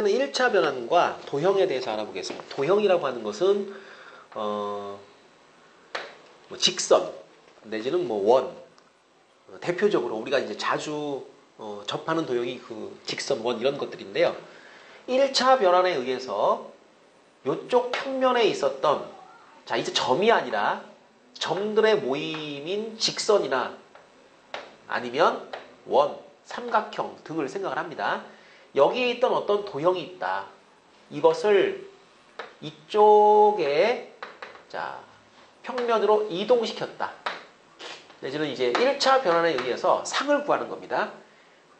나타내는 1차 변환과 도형에 대해서 알아보겠습니다. 도형이라고 하는 것은 뭐 직선 내지는 뭐 원, 대표적으로 우리가 이제 자주 접하는 도형이 그 직선, 원 이런 것들인데요. 1차 변환에 의해서 이쪽 평면에 있었던, 자 이제 점이 아니라 점들의 모임인 직선이나 아니면 원, 삼각형 등을 생각을 합니다. 여기에 있던 어떤 도형이 있다. 이것을 이쪽에 자 평면으로 이동시켰다. 내지는 이제 1차 변환에 의해서 상을 구하는 겁니다.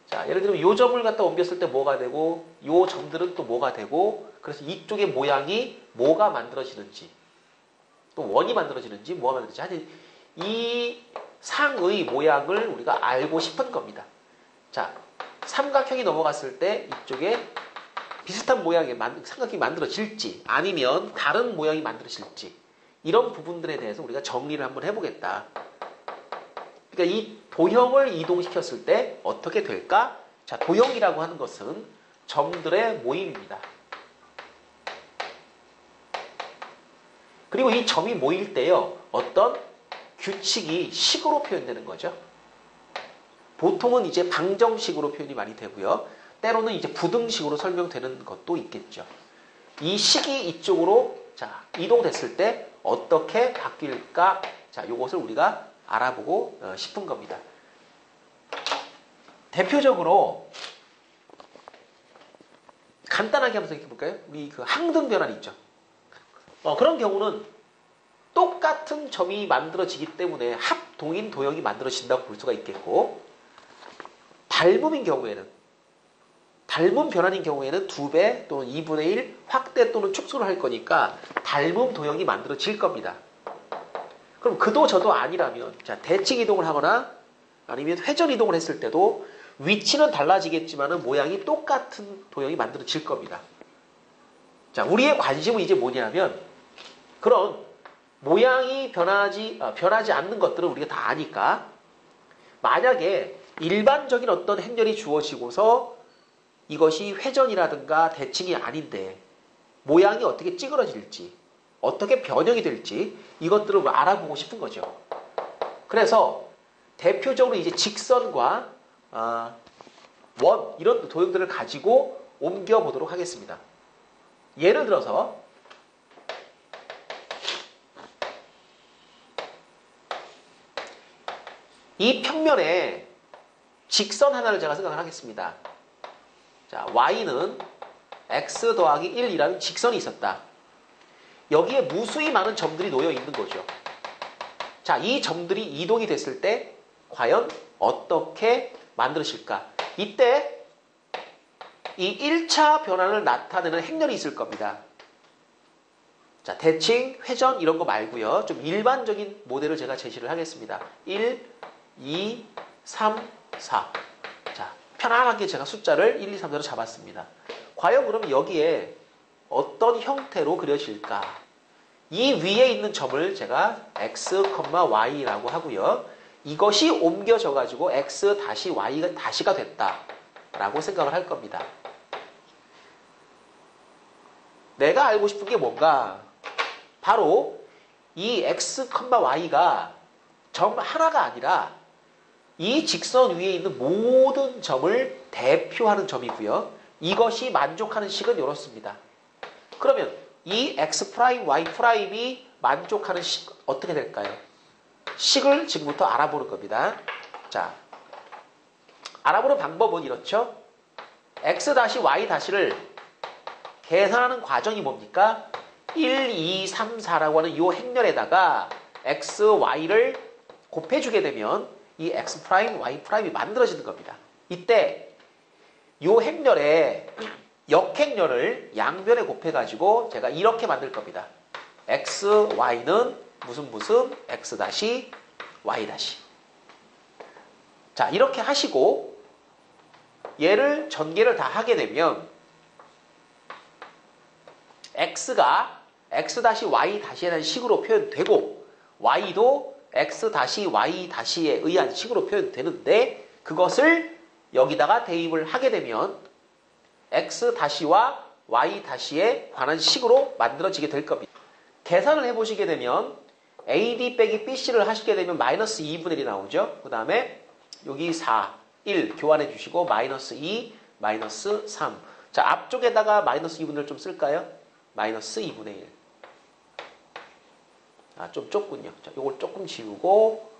자, 예를 들면 이 점을 갖다 옮겼을 때 뭐가 되고 이 점들은 또 뭐가 되고, 그래서 이쪽의 모양이 뭐가 만들어지는지, 또 원이 만들어지는지 뭐가 만들어지는지, 하여튼 이 상의 모양을 우리가 알고 싶은 겁니다. 자, 삼각형이 넘어갔을 때 이쪽에 비슷한 모양의 삼각형이 만들어질지 아니면 다른 모양이 만들어질지, 이런 부분들에 대해서 우리가 정리를 한번 해보겠다. 그러니까 이 도형을 이동시켰을 때 어떻게 될까? 자, 도형이라고 하는 것은 점들의 모임입니다. 그리고 이 점이 모일 때요, 어떤 규칙이 식으로 표현되는 거죠. 보통은 이제 방정식으로 표현이 많이 되고요. 때로는 이제 부등식으로 설명되는 것도 있겠죠. 이 식이 이쪽으로 자 이동됐을 때 어떻게 바뀔까? 자, 요것을 우리가 알아보고 싶은 겁니다. 대표적으로 간단하게 한번 생각해 볼까요? 우리 그 항등 변환 있죠. 그런 경우는 똑같은 점이 만들어지기 때문에 합동인 도형이 만들어진다고 볼 수가 있겠고, 닮음인 경우에는, 닮음 변환인 경우에는 2배 또는 2분의 1 확대 또는 축소를 할 거니까 닮음 도형이 만들어질 겁니다. 그럼 그도 저도 아니라면, 자, 대칭 이동을 하거나 아니면 회전 이동을 했을 때도 위치는 달라지겠지만은 모양이 똑같은 도형이 만들어질 겁니다. 자, 우리의 관심은 이제 뭐냐면, 그런 모양이 변하지 않는 것들은 우리가 다 아니까, 만약에 일반적인 어떤 행렬이 주어지고서 이것이 회전이라든가 대칭이 아닌데 모양이 어떻게 찌그러질지, 어떻게 변형이 될지, 이것들을 알아보고 싶은 거죠. 그래서 대표적으로 이제 직선과 원 이런 도형들을 가지고 옮겨보도록 하겠습니다. 예를 들어서 이 평면에 직선 하나를 제가 생각을 하겠습니다. 자, y는 x 더하기 1이라는 직선이 있었다. 여기에 무수히 많은 점들이 놓여 있는 거죠. 자, 이 점들이 이동이 됐을 때 과연 어떻게 만들어질까? 이때 이 1차 변환을 나타내는 행렬이 있을 겁니다. 자, 대칭, 회전 이런 거 말고요. 좀 일반적인 모델을 제가 제시를 하겠습니다. 1, 2, 3, 4. 자, 편안하게 제가 숫자를 1, 2, 3, 4로 잡았습니다. 과연 그럼 여기에 어떤 형태로 그려질까? 이 위에 있는 점을 제가 x, y라고 하고요. 이것이 옮겨져 가지고 x 다시 y가 다시가 됐다라고 생각을 할 겁니다. 내가 알고 싶은 게 뭔가? 바로 이 x, y가 점 하나가 아니라 이 직선 위에 있는 모든 점을 대표하는 점이고요. 이것이 만족하는 식은 이렇습니다. 그러면 이 x', y''이 만족하는 식 어떻게 될까요? 식을 지금부터 알아보는 겁니다. 자, 알아보는 방법은 이렇죠. x-y-를 계산하는 과정이 뭡니까? 1, 2, 3, 4라고 하는 이 행렬에다가 x, y를 곱해주게 되면 이 x', y''이 만들어지는 겁니다. 이때 이 행렬에 역행렬을 양변에 곱해가지고 제가 이렇게 만들 겁니다. x, y는 무슨 x 다시 y 다시. 자, 이렇게 하시고 얘를 전개를 다 하게 되면 x가 x 다시 y 다시에 대한 식으로 표현되고 y도 x 다시 y 다시에 의한 식으로 표현되는데, 그것을 여기다가 대입을 하게 되면 x 다시와 y 다시에 관한 식으로 만들어지게 될 겁니다. 계산을 해보시게 되면 AD 빼기 BC를 하시게 되면 마이너스 2분의 1이 나오죠. 그 다음에 여기 4, 1 교환해 주시고 마이너스 2, 마이너스 3. 자, 앞쪽에다가 마이너스 2분의 1 좀 쓸까요? 마이너스 2분의 1. 아, 좀 좁군요. 자, 요걸 조금 지우고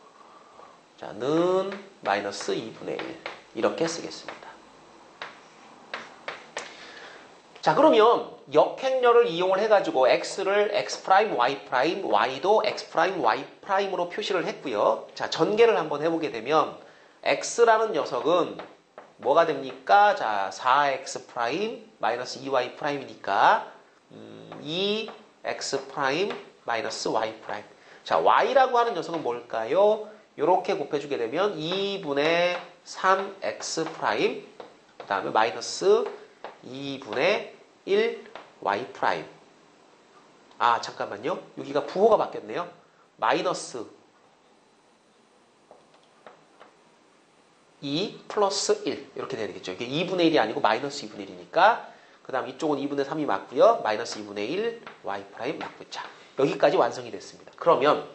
자, 는 마이너스 2분의 1 이렇게 쓰겠습니다. 자, 그러면 역행렬을 이용을 해가지고 x를 x', y', y도 x', y'으로 표시를 했고요. 자, 전개를 한번 해보게 되면 x라는 녀석은 뭐가 됩니까? 자, 4x' 마이너스 2y'이니까 2x' 마이너스 y'. 자, y라고 하는 녀석은 뭘까요? 이렇게 곱해주게 되면 2분의 3x' 그 다음에 마이너스 2분의 1y'. 아, 잠깐만요. 여기가 부호가 바뀌었네요. 마이너스 2 플러스 1 이렇게 되겠죠. 이게 2분의 1이 아니고 마이너스 2분의 1이니까 그 다음 이쪽은 2분의 3이 맞고요. 마이너스 2분의 1 y' 맞고요. 자, 여기까지 완성이 됐습니다. 그러면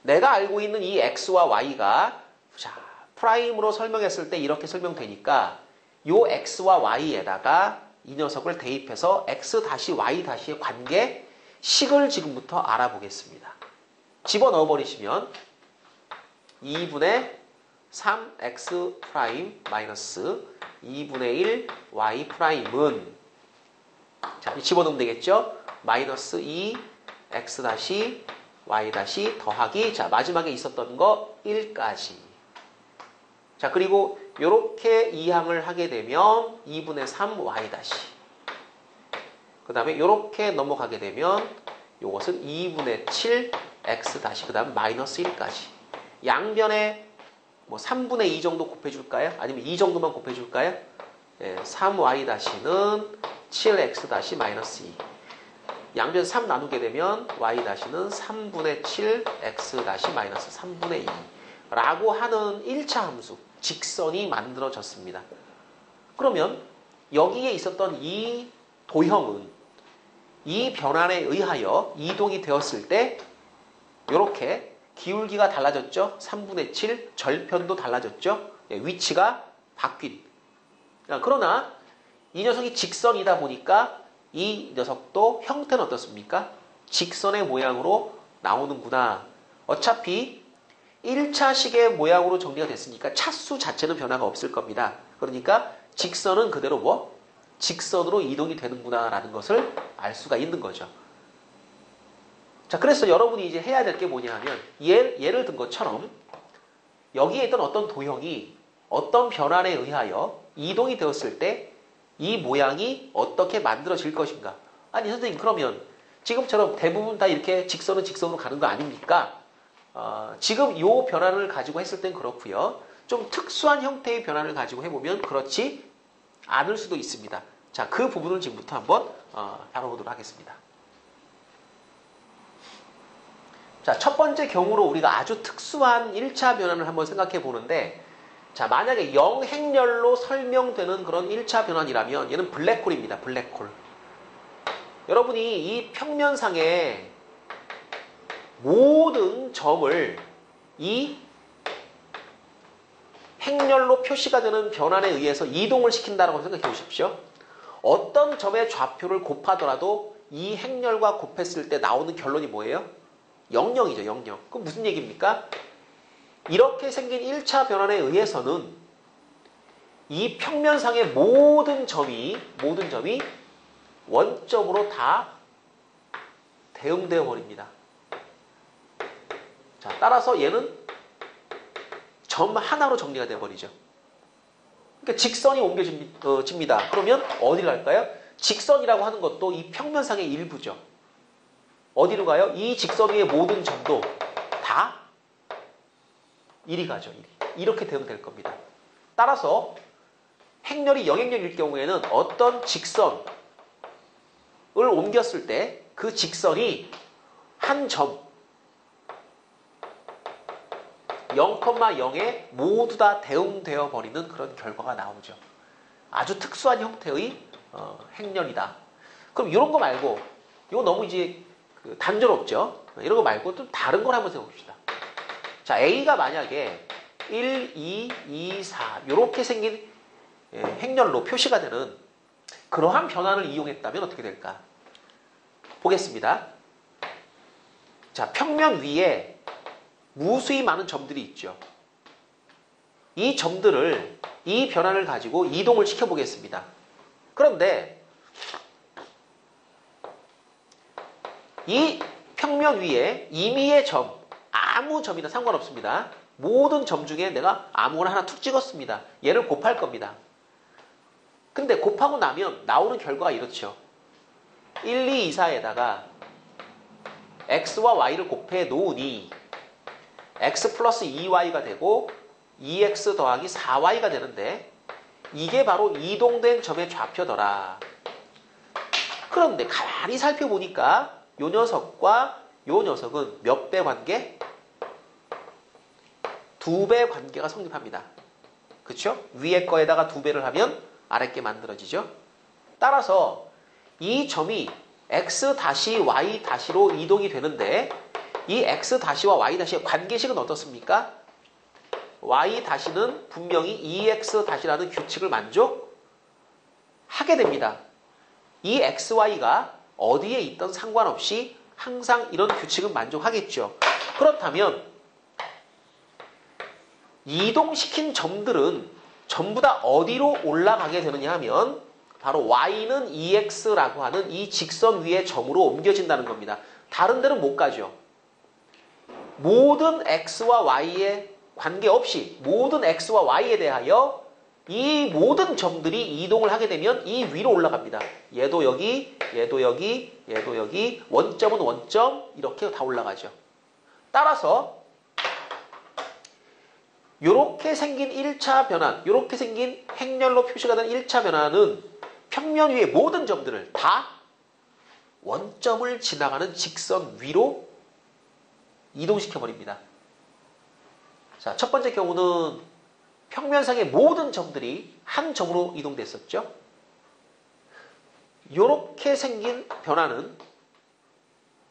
내가 알고 있는 이 x와 y가 자, 프라임으로 설명했을 때 이렇게 설명되니까 요 x와 y에다가 이 녀석을 대입해서 x 다시 y 다시의 관계 식을 지금부터 알아보겠습니다. 집어넣어 버리시면 2분의 3x 프라임 마이너스 2분의 1 y 프라임은 자, 집어넣으면 되겠죠? 마이너스 2 x 다시 y 다시 더하기 자, 마지막에 있었던 거 1까지. 자, 그리고 요렇게 이항을 하게 되면 2분의 3 y 다시. 그 다음에 요렇게 넘어가게 되면 요것은 2분의 7 x 다시 그 다음 마이너스 1까지. 양변에 뭐 3분의 2 정도 곱해줄까요? 아니면 2 정도만 곱해줄까요? 예, 3y 다시는 7x 다시 마이너스 2. 양변 3 나누게 되면 y 다시는 3분의 7 x 다시 마이너스 3분의 2 라고 하는 1차 함수 직선이 만들어졌습니다. 그러면 여기에 있었던 이 도형은 이 변환에 의하여 이동이 되었을 때 이렇게 기울기가 달라졌죠. 3분의 7 절편도 달라졌죠. 위치가 바뀐. 그러나 이 녀석이 직선이다 보니까 이 녀석도 형태는 어떻습니까? 직선의 모양으로 나오는구나. 어차피 1차식의 모양으로 정리가 됐으니까 차수 자체는 변화가 없을 겁니다. 그러니까 직선은 그대로 뭐? 직선으로 이동이 되는구나 라는 것을 알 수가 있는 거죠. 자, 그래서 여러분이 이제 해야 될 게 뭐냐 하면 예를 든 것처럼 여기에 있던 어떤 도형이 어떤 변환에 의하여 이동이 되었을 때 이 모양이 어떻게 만들어질 것인가. 아니 선생님 그러면 지금처럼 대부분 다 이렇게 직선은 직선으로 가는 거 아닙니까? 지금 이 변환을 가지고 했을 땐 그렇고요. 좀 특수한 형태의 변환을 가지고 해보면 그렇지 않을 수도 있습니다. 자, 그 부분을 지금부터 한번 다뤄보도록 하겠습니다. 자, 첫 번째 경우로 우리가 아주 특수한 1차 변환을 한번 생각해 보는데 자, 만약에 영행렬로 설명되는 그런 1차 변환이라면 얘는 블랙홀입니다. 블랙홀. 여러분이 이 평면상에 모든 점을 이 행렬로 표시가 되는 변환에 의해서 이동을 시킨다고 생각해 보십시오. 어떤 점의 좌표를 곱하더라도 이 행렬과 곱했을 때 나오는 결론이 뭐예요? 00이죠. 00. 그럼 무슨 얘기입니까? 이렇게 생긴 1차 변환에 의해서는 이 평면상의 모든 점이 원점으로 다 대응되어 버립니다. 자, 따라서 얘는 점 하나로 정리가 되어 버리죠. 그러니까 직선이 옮겨집니다. 그러면 어디로 갈까요? 직선이라고 하는 것도 이 평면상의 일부죠. 어디로 가요? 이 직선 위의 모든 점도 다 이리 가죠. 이렇게 대응될 겁니다. 따라서 행렬이 영행렬일 경우에는 어떤 직선을 옮겼을 때 그 직선이 한 점 0,0에 모두 다 대응되어 버리는 그런 결과가 나오죠. 아주 특수한 형태의 행렬이다. 그럼 이런 거 말고 이거 너무 이제 단조롭죠. 이런 거 말고 좀 다른 걸 한번 생각해 봅시다. 자, A가 만약에 1, 2, 2, 4 이렇게 생긴 행렬로 표시가 되는 그러한 변환을 이용했다면 어떻게 될까? 보겠습니다. 자, 평면 위에 무수히 많은 점들이 있죠. 이 점들을 이 변환을 가지고 이동을 시켜보겠습니다. 그런데 이 평면 위에 임의의 점, 아무 점이나 상관없습니다. 모든 점 중에 내가 아무거나 하나 툭 찍었습니다. 얘를 곱할 겁니다. 근데 곱하고 나면 나오는 결과가 이렇죠. 1, 2, 2, 4에다가 x와 y를 곱해 놓으니 x 플러스 2y가 되고 2x 더하기 4y가 되는데 이게 바로 이동된 점의 좌표더라. 그런데 가만히 살펴보니까 요 녀석과 요 녀석은 몇 배 관계? 2배 관계가 성립합니다. 그렇죠? 위에 거에다가 2배를 하면 아래 게 만들어지죠. 따라서 이 점이 x-y-로 이동이 되는데 이 x-와 y-의 관계식은 어떻습니까? y-는 분명히 2x-라는 규칙을 만족하게 됩니다. 이 xy가 어디에 있던 상관없이 항상 이런 규칙은 만족하겠죠. 그렇다면 이동시킨 점들은 전부 다 어디로 올라가게 되느냐 하면 바로 y는 2x라고 하는 이 직선 위의 점으로 옮겨진다는 겁니다. 다른 데는 못 가죠. 모든 x와 y에 관계없이 모든 x와 y에 대하여 이 모든 점들이 이동을 하게 되면 이 위로 올라갑니다. 얘도 여기, 얘도 여기, 얘도 여기, 원점은 원점 이렇게 다 올라가죠. 따라서 이렇게 생긴 1차 변환, 이렇게 생긴 행렬로 표시가 된 1차 변환은 평면 위의 모든 점들을 다 원점을 지나가는 직선 위로 이동시켜버립니다. 자, 첫 번째 경우는 평면상의 모든 점들이 한 점으로 이동됐었죠. 이렇게 생긴 변화는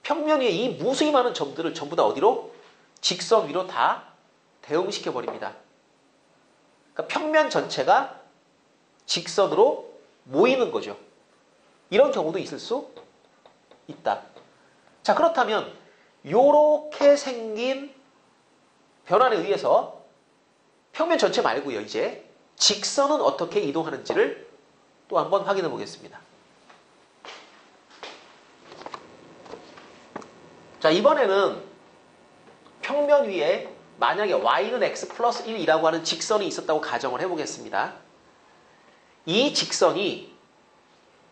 평면 위에 이 무수히 많은 점들을 전부 다 어디로? 직선 위로 다 대응시켜버립니다. 그러니까 평면 전체가 직선으로 모이는 거죠. 이런 경우도 있을 수 있다. 자, 그렇다면 이렇게 생긴 변환에 의해서 평면 전체 말고요. 이제 직선은 어떻게 이동하는지를 또 한번 확인해 보겠습니다. 자, 이번에는 평면 위에 만약에 y는 x 플러스 1이라고 하는 직선이 있었다고 가정을 해보겠습니다. 이 직선이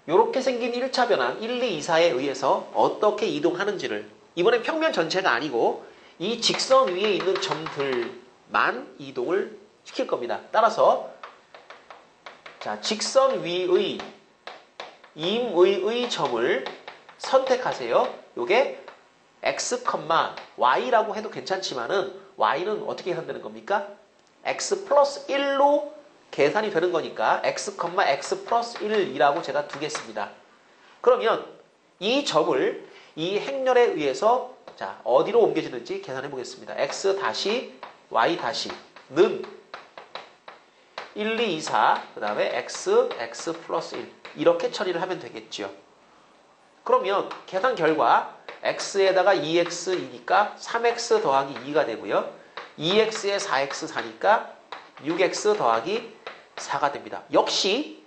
이렇게 생긴 1차 변환 1, 2, 2, 4에 의해서 어떻게 이동하는지를 이번엔 평면 전체가 아니고 이 직선 위에 있는 점들만 이동을 시킬 겁니다. 따라서 자, 직선 위의 임의의 점을 선택하세요. 요게 x, y라고 해도 괜찮지만은 y는 어떻게 계산되는 겁니까? x 플러스 1로 계산이 되는 거니까 x, x 플러스 1이라고 제가 두겠습니다. 그러면 이 점을 이 행렬에 의해서 자, 어디로 옮겨지는지 계산해 보겠습니다. x 다시 y 다시는 1, 2, 2, 4, 그 다음에 x 플러스 1 이렇게 처리를 하면 되겠죠. 그러면 계산 결과 x에다가 2x이니까 3x 더하기 2가 되고요. 2x에 4x 4니까 6x 더하기 4가 됩니다. 역시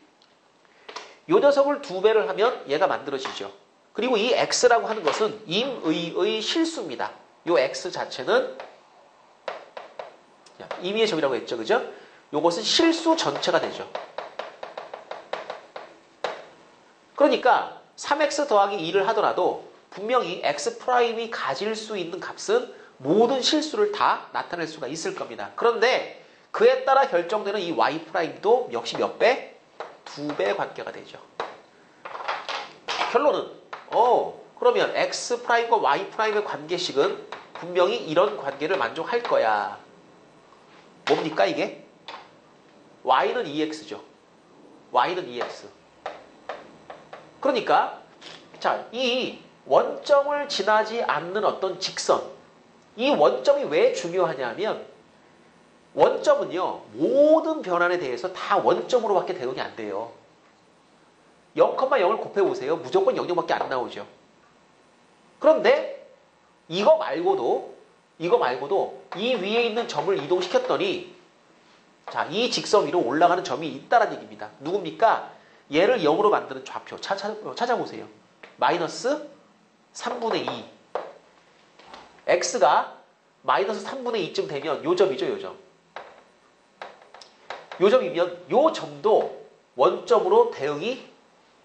이 녀석을 2배를 하면 얘가 만들어지죠. 그리고 이 x라고 하는 것은 임의의 실수입니다. 이 x 자체는 임의의 점이라고 했죠. 그죠? 요것은 실수 전체가 되죠. 그러니까 3x 더하기 2를 하더라도 분명히 x'이 가질 수 있는 값은 모든 실수를 다 나타낼 수가 있을 겁니다. 그런데 그에 따라 결정되는 이 y'도 역시 몇 배? 2배 관계가 되죠. 결론은 그러면 x'과 y'의 관계식은 분명히 이런 관계를 만족할 거야. 뭡니까 이게? y는 2x죠. y는 2x. 그러니까 자, 이 원점을 지나지 않는 어떤 직선, 이 원점이 왜 중요하냐면 원점은요, 모든 변환에 대해서 다 원점으로밖에 대응이 안 돼요. 0,0을 곱해보세요. 무조건 0,0밖에 안 나오죠. 그런데 이거 말고도 이 위에 있는 점을 이동시켰더니 자, 이 직선 위로 올라가는 점이 있다는 얘기입니다. 누굽니까? 얘를 0으로 만드는 좌표 찾아보세요. 마이너스 3분의 2. x가 마이너스 3분의 2쯤 되면 요 점이죠, 요 점. 요 점이면 요 점도 원점으로 대응이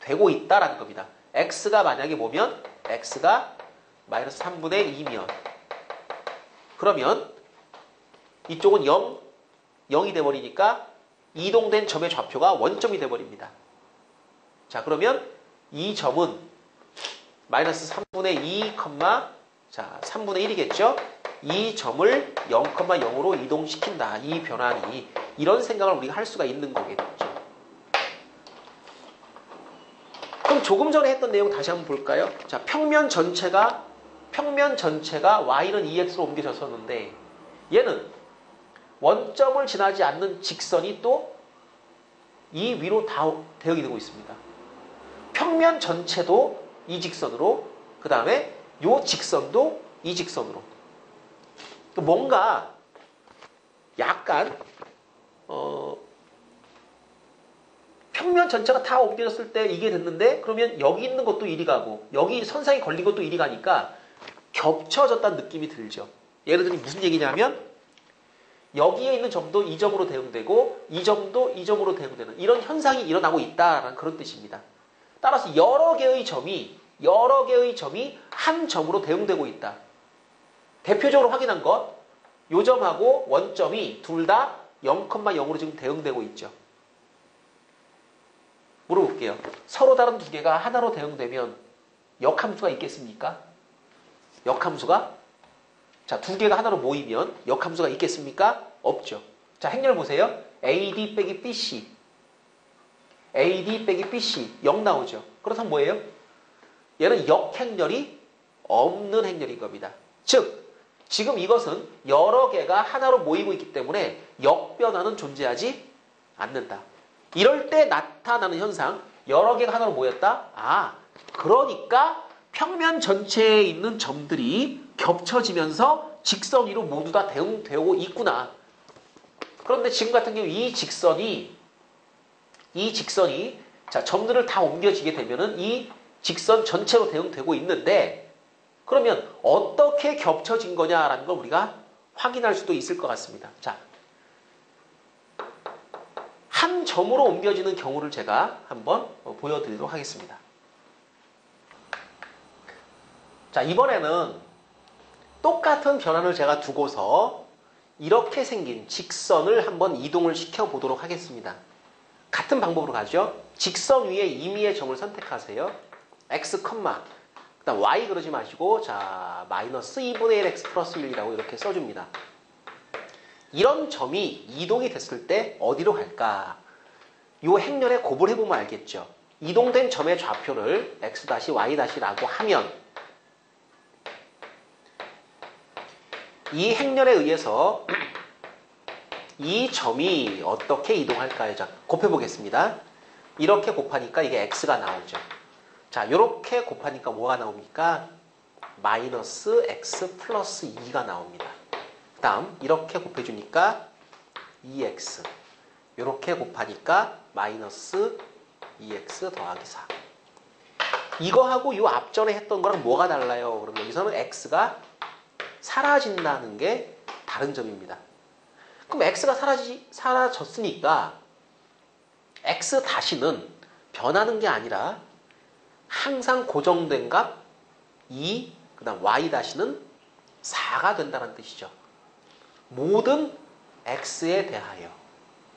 되고 있다라는 겁니다. x가 만약에 뭐면 x가 마이너스 3분의 2면 그러면 이쪽은 0이 돼버리니까 이동된 점의 좌표가 원점이 돼버립니다. 자, 그러면 이 점은 마이너스 3분의 2, 자, 3분의 1이겠죠? 이 점을 0,0으로 이동시킨다. 이 변환이. 이런 생각을 우리가 할 수가 있는 거겠죠. 그럼 조금 전에 했던 내용 다시 한번 볼까요? 자, 평면 전체가 y는 2x로 옮겨졌었는데 얘는 원점을 지나지 않는 직선이 또 이 위로 다 대응이 되고 있습니다. 평면 전체도 이 직선으로, 그 다음에 요 직선도 이 직선으로. 뭔가 약간 평면 전체가 다 옮겨졌을 때 이게 됐는데 그러면 여기 있는 것도 이리 가고 여기 선상에 걸린 것도 이리 가니까 겹쳐졌다는 느낌이 들죠. 예를 들면 무슨 얘기냐면 여기에 있는 점도 이 점으로 대응되고 이 점도 이 점으로 대응되는 이런 현상이 일어나고 있다라는 그런 뜻입니다. 따라서 여러 개의 점이 한 점으로 대응되고 있다. 대표적으로 확인한 것, 요 점하고 원점이 둘 다 0,0으로 지금 대응되고 있죠. 물어볼게요. 서로 다른 두 개가 하나로 대응되면 역함수가 있겠습니까? 역함수가? 자, 두 개가 하나로 모이면 역함수가 있겠습니까? 없죠. 자, 행렬 보세요. AD 빼기 BC. AD 빼기 BC. 0 나오죠. 그렇다면 뭐예요? 얘는 역행렬이 없는 행렬인 겁니다. 즉, 지금 이것은 여러 개가 하나로 모이고 있기 때문에 역변화는 존재하지 않는다. 이럴 때 나타나는 현상, 여러 개가 하나로 모였다? 아, 그러니까 평면 전체에 있는 점들이 겹쳐지면서 직선 위로 모두 다 대응되고 있구나. 그런데 지금 같은 경우 이 직선이 자, 점들을 다 옮겨지게 되면은 이 직선 전체로 대응되고 있는데 그러면 어떻게 겹쳐진 거냐라는 걸 우리가 확인할 수도 있을 것 같습니다. 자, 한 점으로 옮겨지는 경우를 제가 한번 보여드리도록 하겠습니다. 자, 이번에는 똑같은 변환을 제가 두고서 이렇게 생긴 직선을 한번 이동을 시켜보도록 하겠습니다. 같은 방법으로 가죠. 직선 위에 임의의 점을 선택하세요. x, 그다음 y 그러지 마시고 자 마이너스 2분의 1x 플러스 1이라고 이렇게 써줍니다. 이런 점이 이동이 됐을 때 어디로 갈까? 이 행렬에 곱을 해보면 알겠죠. 이동된 점의 좌표를 x-y-라고 하면 이 행렬에 의해서 이 점이 어떻게 이동할까요? 자, 곱해보겠습니다. 이렇게 곱하니까 이게 x가 나오죠. 자, 이렇게 곱하니까 뭐가 나옵니까? 마이너스 x 플러스 2가 나옵니다. 그 다음 이렇게 곱해주니까 2x 이렇게 곱하니까 마이너스 2x 더하기 4 이거하고 이 앞전에 했던 거랑 뭐가 달라요? 그럼 여기서는 x가 사라진다는 게 다른 점입니다. 그럼 x가 사라졌으니까 x 다시는 변하는 게 아니라 항상 고정된 값 2, 그 다음 y 다시는 4가 된다는 뜻이죠. 모든 x에 대하여.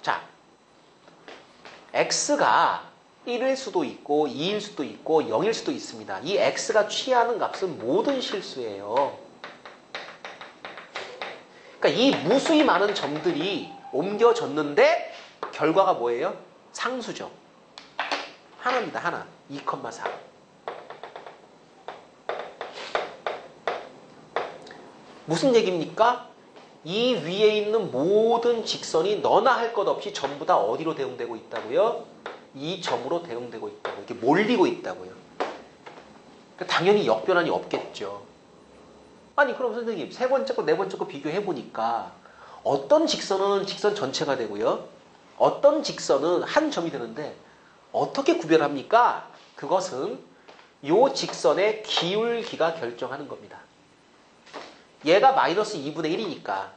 자, x가 1일 수도 있고 2일 수도 있고 0일 수도 있습니다. 이 x가 취하는 값은 모든 실수예요. 그러니까 이 무수히 많은 점들이 옮겨졌는데 결과가 뭐예요? 상수죠. 하나입니다. 하나. 2,4. 무슨 얘기입니까? 이 위에 있는 모든 직선이 너나 할 것 없이 전부 다 어디로 대응되고 있다고요? 이 점으로 대응되고 있다고. 이렇게 몰리고 있다고요. 그러니까 당연히 역변환이 없겠죠. 아니 그럼 선생님 세 번째 거 네 번째 거 비교해보니까 어떤 직선은 직선 전체가 되고요. 어떤 직선은 한 점이 되는데 어떻게 구별합니까? 그것은 요 직선의 기울기가 결정하는 겁니다. 얘가 마이너스 2분의 1이니까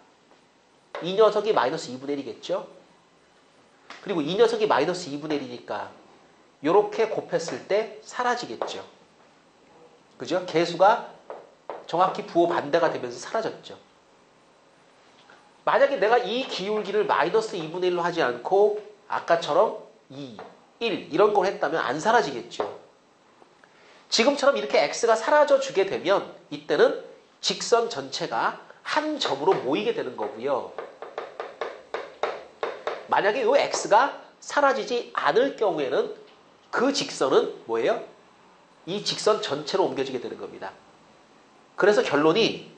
이 녀석이 마이너스 2분의 1이겠죠? 그리고 이 녀석이 마이너스 2분의 1이니까 요렇게 곱했을 때 사라지겠죠. 그죠? 개수가 정확히 부호 반대가 되면서 사라졌죠. 만약에 내가 이 기울기를 마이너스 2분의 1로 하지 않고 아까처럼 2, 1 이런 걸 했다면 안 사라지겠죠. 지금처럼 이렇게 x가 사라져 주게 되면 이때는 직선 전체가 한 점으로 모이게 되는 거고요. 만약에 이 x가 사라지지 않을 경우에는 그 직선은 뭐예요? 이 직선 전체로 옮겨지게 되는 겁니다. 그래서 결론이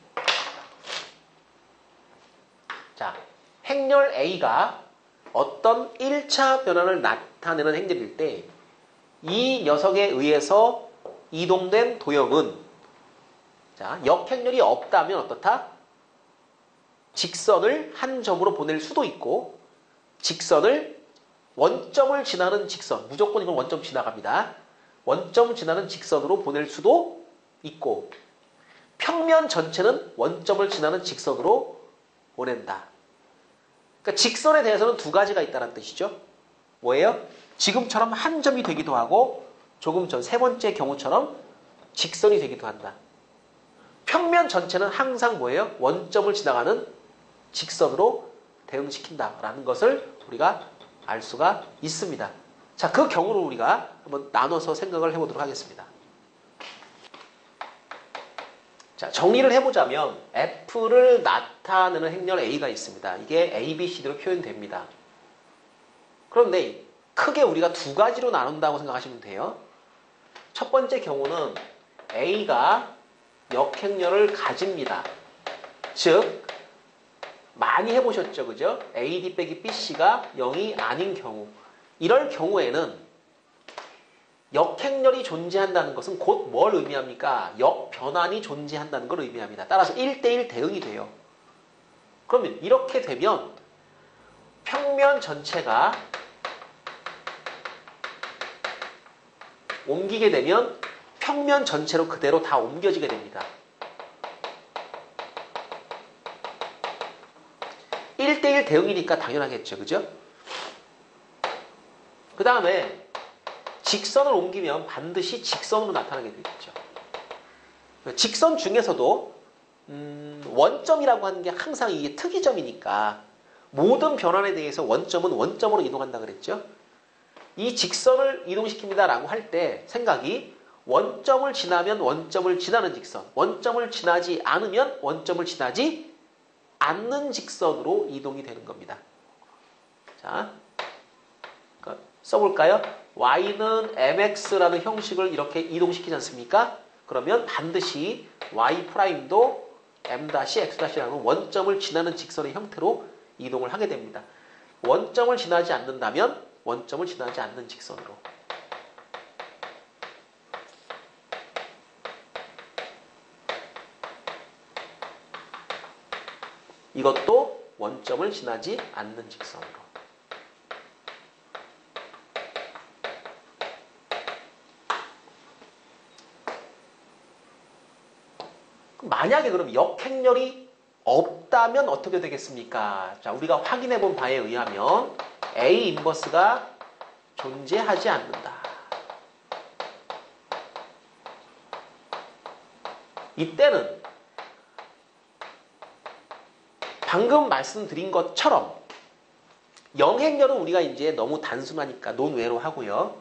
자, 행렬 A가 어떤 1차 변환을 나타내는 행렬일 때 이 녀석에 의해서 이동된 도형은 자, 역행렬이 없다면 어떻다? 직선을 한 점으로 보낼 수도 있고 직선을 원점을 지나는 직선, 무조건 이건 원점 지나갑니다. 원점 지나는 직선으로 보낼 수도 있고 평면 전체는 원점을 지나는 직선으로 보낸다. 그러니까 직선에 대해서는 두 가지가 있다는 뜻이죠. 뭐예요? 지금처럼 한 점이 되기도 하고 조금 전 세 번째 경우처럼 직선이 되기도 한다. 평면 전체는 항상 뭐예요? 원점을 지나가는 직선으로 대응시킨다라는 것을 우리가 알 수가 있습니다. 자, 그 경우를 우리가 한번 나눠서 생각을 해보도록 하겠습니다. 자, 정리를 해보자면 F를 나타내는 행렬 A가 있습니다. 이게 A, B, C D로 표현됩니다. 그런데 크게 우리가 두 가지로 나눈다고 생각하시면 돼요. 첫 번째 경우는 A가 역행렬을 가집니다. 즉 많이 해보셨죠, 그죠? AD 빼기 BC가 0이 아닌 경우 이럴 경우에는 역행렬이 존재한다는 것은 곧 뭘 의미합니까? 역변환이 존재한다는 걸 의미합니다. 따라서 1대1 대응이 돼요. 그러면 이렇게 되면 평면 전체가 옮기게 되면 평면 전체로 그대로 다 옮겨지게 됩니다. 1대1 대응이니까 당연하겠죠. 그죠? 그 다음에 직선을 옮기면 반드시 직선으로 나타나게 되겠죠. 직선 중에서도 원점이라고 하는 게 항상 이게 특이점이니까 모든 변환에 대해서 원점은 원점으로 이동한다 그랬죠. 이 직선을 이동시킵니다 라고 할 때 생각이 원점을 지나면 원점을 지나는 직선, 원점을 지나지 않으면 원점을 지나지 않는 직선으로 이동이 되는 겁니다. 자, 써볼까요? y는 mx라는 형식을 이렇게 이동시키지 않습니까? 그러면 반드시 y'도 m-x-라는 원점을 지나는 직선의 형태로 이동을 하게 됩니다. 원점을 지나지 않는다면 원점을 지나지 않는 직선으로. 이것도 원점을 지나지 않는 직선으로. 만약에 그럼 역행렬이 없다면 어떻게 되겠습니까? 자, 우리가 확인해 본 바에 의하면 A 인버스가 존재하지 않는다. 이때는 방금 말씀드린 것처럼 영행렬은 우리가 이제 너무 단순하니까 논외로 하고요.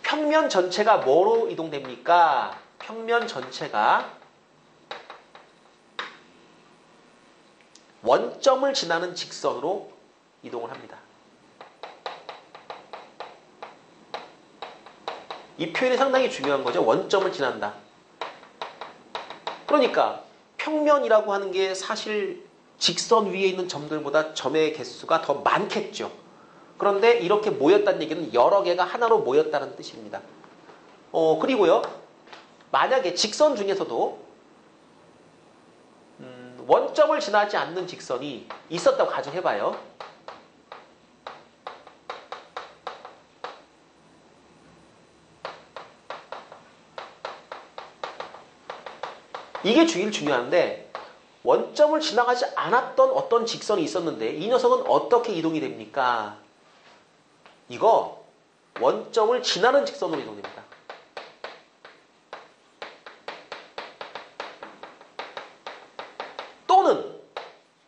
평면 전체가 뭐로 이동됩니까? 평면 전체가 원점을 지나는 직선으로 이동을 합니다. 이 표현이 상당히 중요한 거죠. 원점을 지난다. 그러니까 평면이라고 하는 게 사실 직선 위에 있는 점들보다 점의 개수가 더 많겠죠. 그런데 이렇게 모였다는 얘기는 여러 개가 하나로 모였다는 뜻입니다. 그리고요. 만약에 직선 중에서도 원점을 지나지 않는 직선이 있었다고 가정해봐요. 이게 중요한데 원점을 지나가지 않았던 어떤 직선이 있었는데 이 녀석은 어떻게 이동이 됩니까? 이거 원점을 지나는 직선으로 이동됩니다.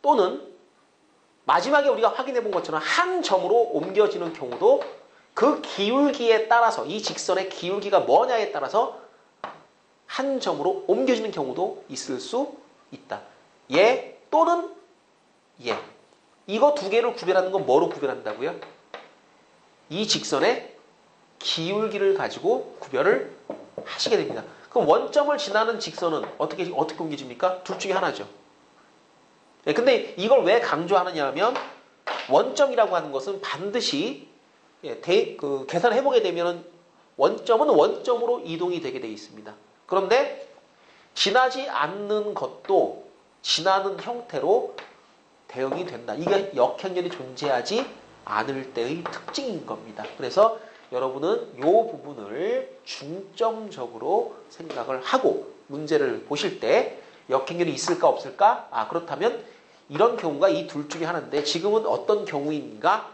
또는 마지막에 우리가 확인해 본 것처럼 한 점으로 옮겨지는 경우도 그 기울기에 따라서 이 직선의 기울기가 뭐냐에 따라서 한 점으로 옮겨지는 경우도 있을 수 있다. 얘 또는 얘. 이거 두 개를 구별하는 건 뭐로 구별한다고요? 이 직선의 기울기를 가지고 구별을 하시게 됩니다. 그럼 원점을 지나는 직선은 어떻게 옮겨집니까? 둘 중에 하나죠. 근데 이걸 왜 강조하느냐 하면 원점이라고 하는 것은 반드시 계산을 해보게 되면 원점은 원점으로 이동이 되게 되어 있습니다. 그런데 지나지 않는 것도 지나는 형태로 대응이 된다. 이게 역행렬이 존재하지 않을 때의 특징인 겁니다. 그래서 여러분은 이 부분을 중점적으로 생각을 하고 문제를 보실 때 역행렬이 있을까 없을까? 그렇다면 이런 경우가 이 둘 중에 하나인데 지금은 어떤 경우인가?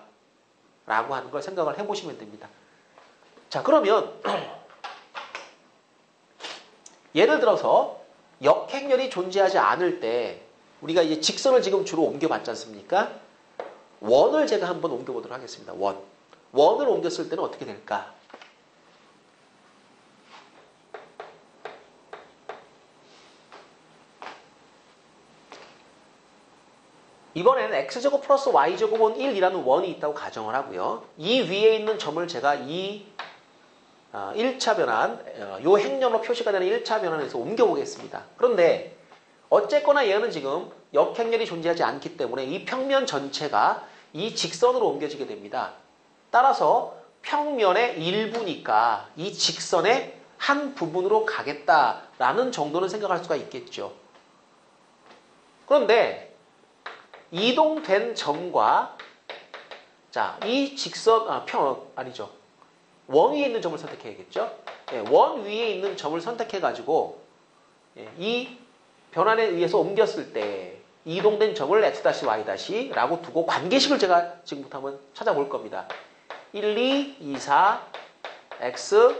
라고 하는 걸 생각을 해보시면 됩니다. 자, 그러면 예를 들어서 역행렬이 존재하지 않을 때 우리가 이제 직선을 지금 주로 옮겨봤지 않습니까? 원을 제가 한번 옮겨보도록 하겠습니다. 원을 옮겼을 때는 어떻게 될까? 이번에는 x제곱 플러스 y제곱은 1이라는 원이 있다고 가정을 하고요. 이 위에 있는 점을 제가 이 1차 변환, 요 행렬로 표시가 되는 1차 변환에서 옮겨보겠습니다. 그런데 어쨌거나 얘는 지금 역행렬이 존재하지 않기 때문에 이 평면 전체가 이 직선으로 옮겨지게 됩니다. 따라서 평면의 일부니까 이 직선의 한 부분으로 가겠다라는 정도는 생각할 수가 있겠죠. 그런데 이동된 점과 이 직선, 아니죠. 원 위에 있는 점을 선택해야겠죠. 원 위에 있는 점을 선택해가지고 이 변환에 의해서 옮겼을 때 이동된 점을 x-y-라고 두고 관계식을 제가 지금부터 한번 찾아볼 겁니다. 1, 2, 2, 4, x,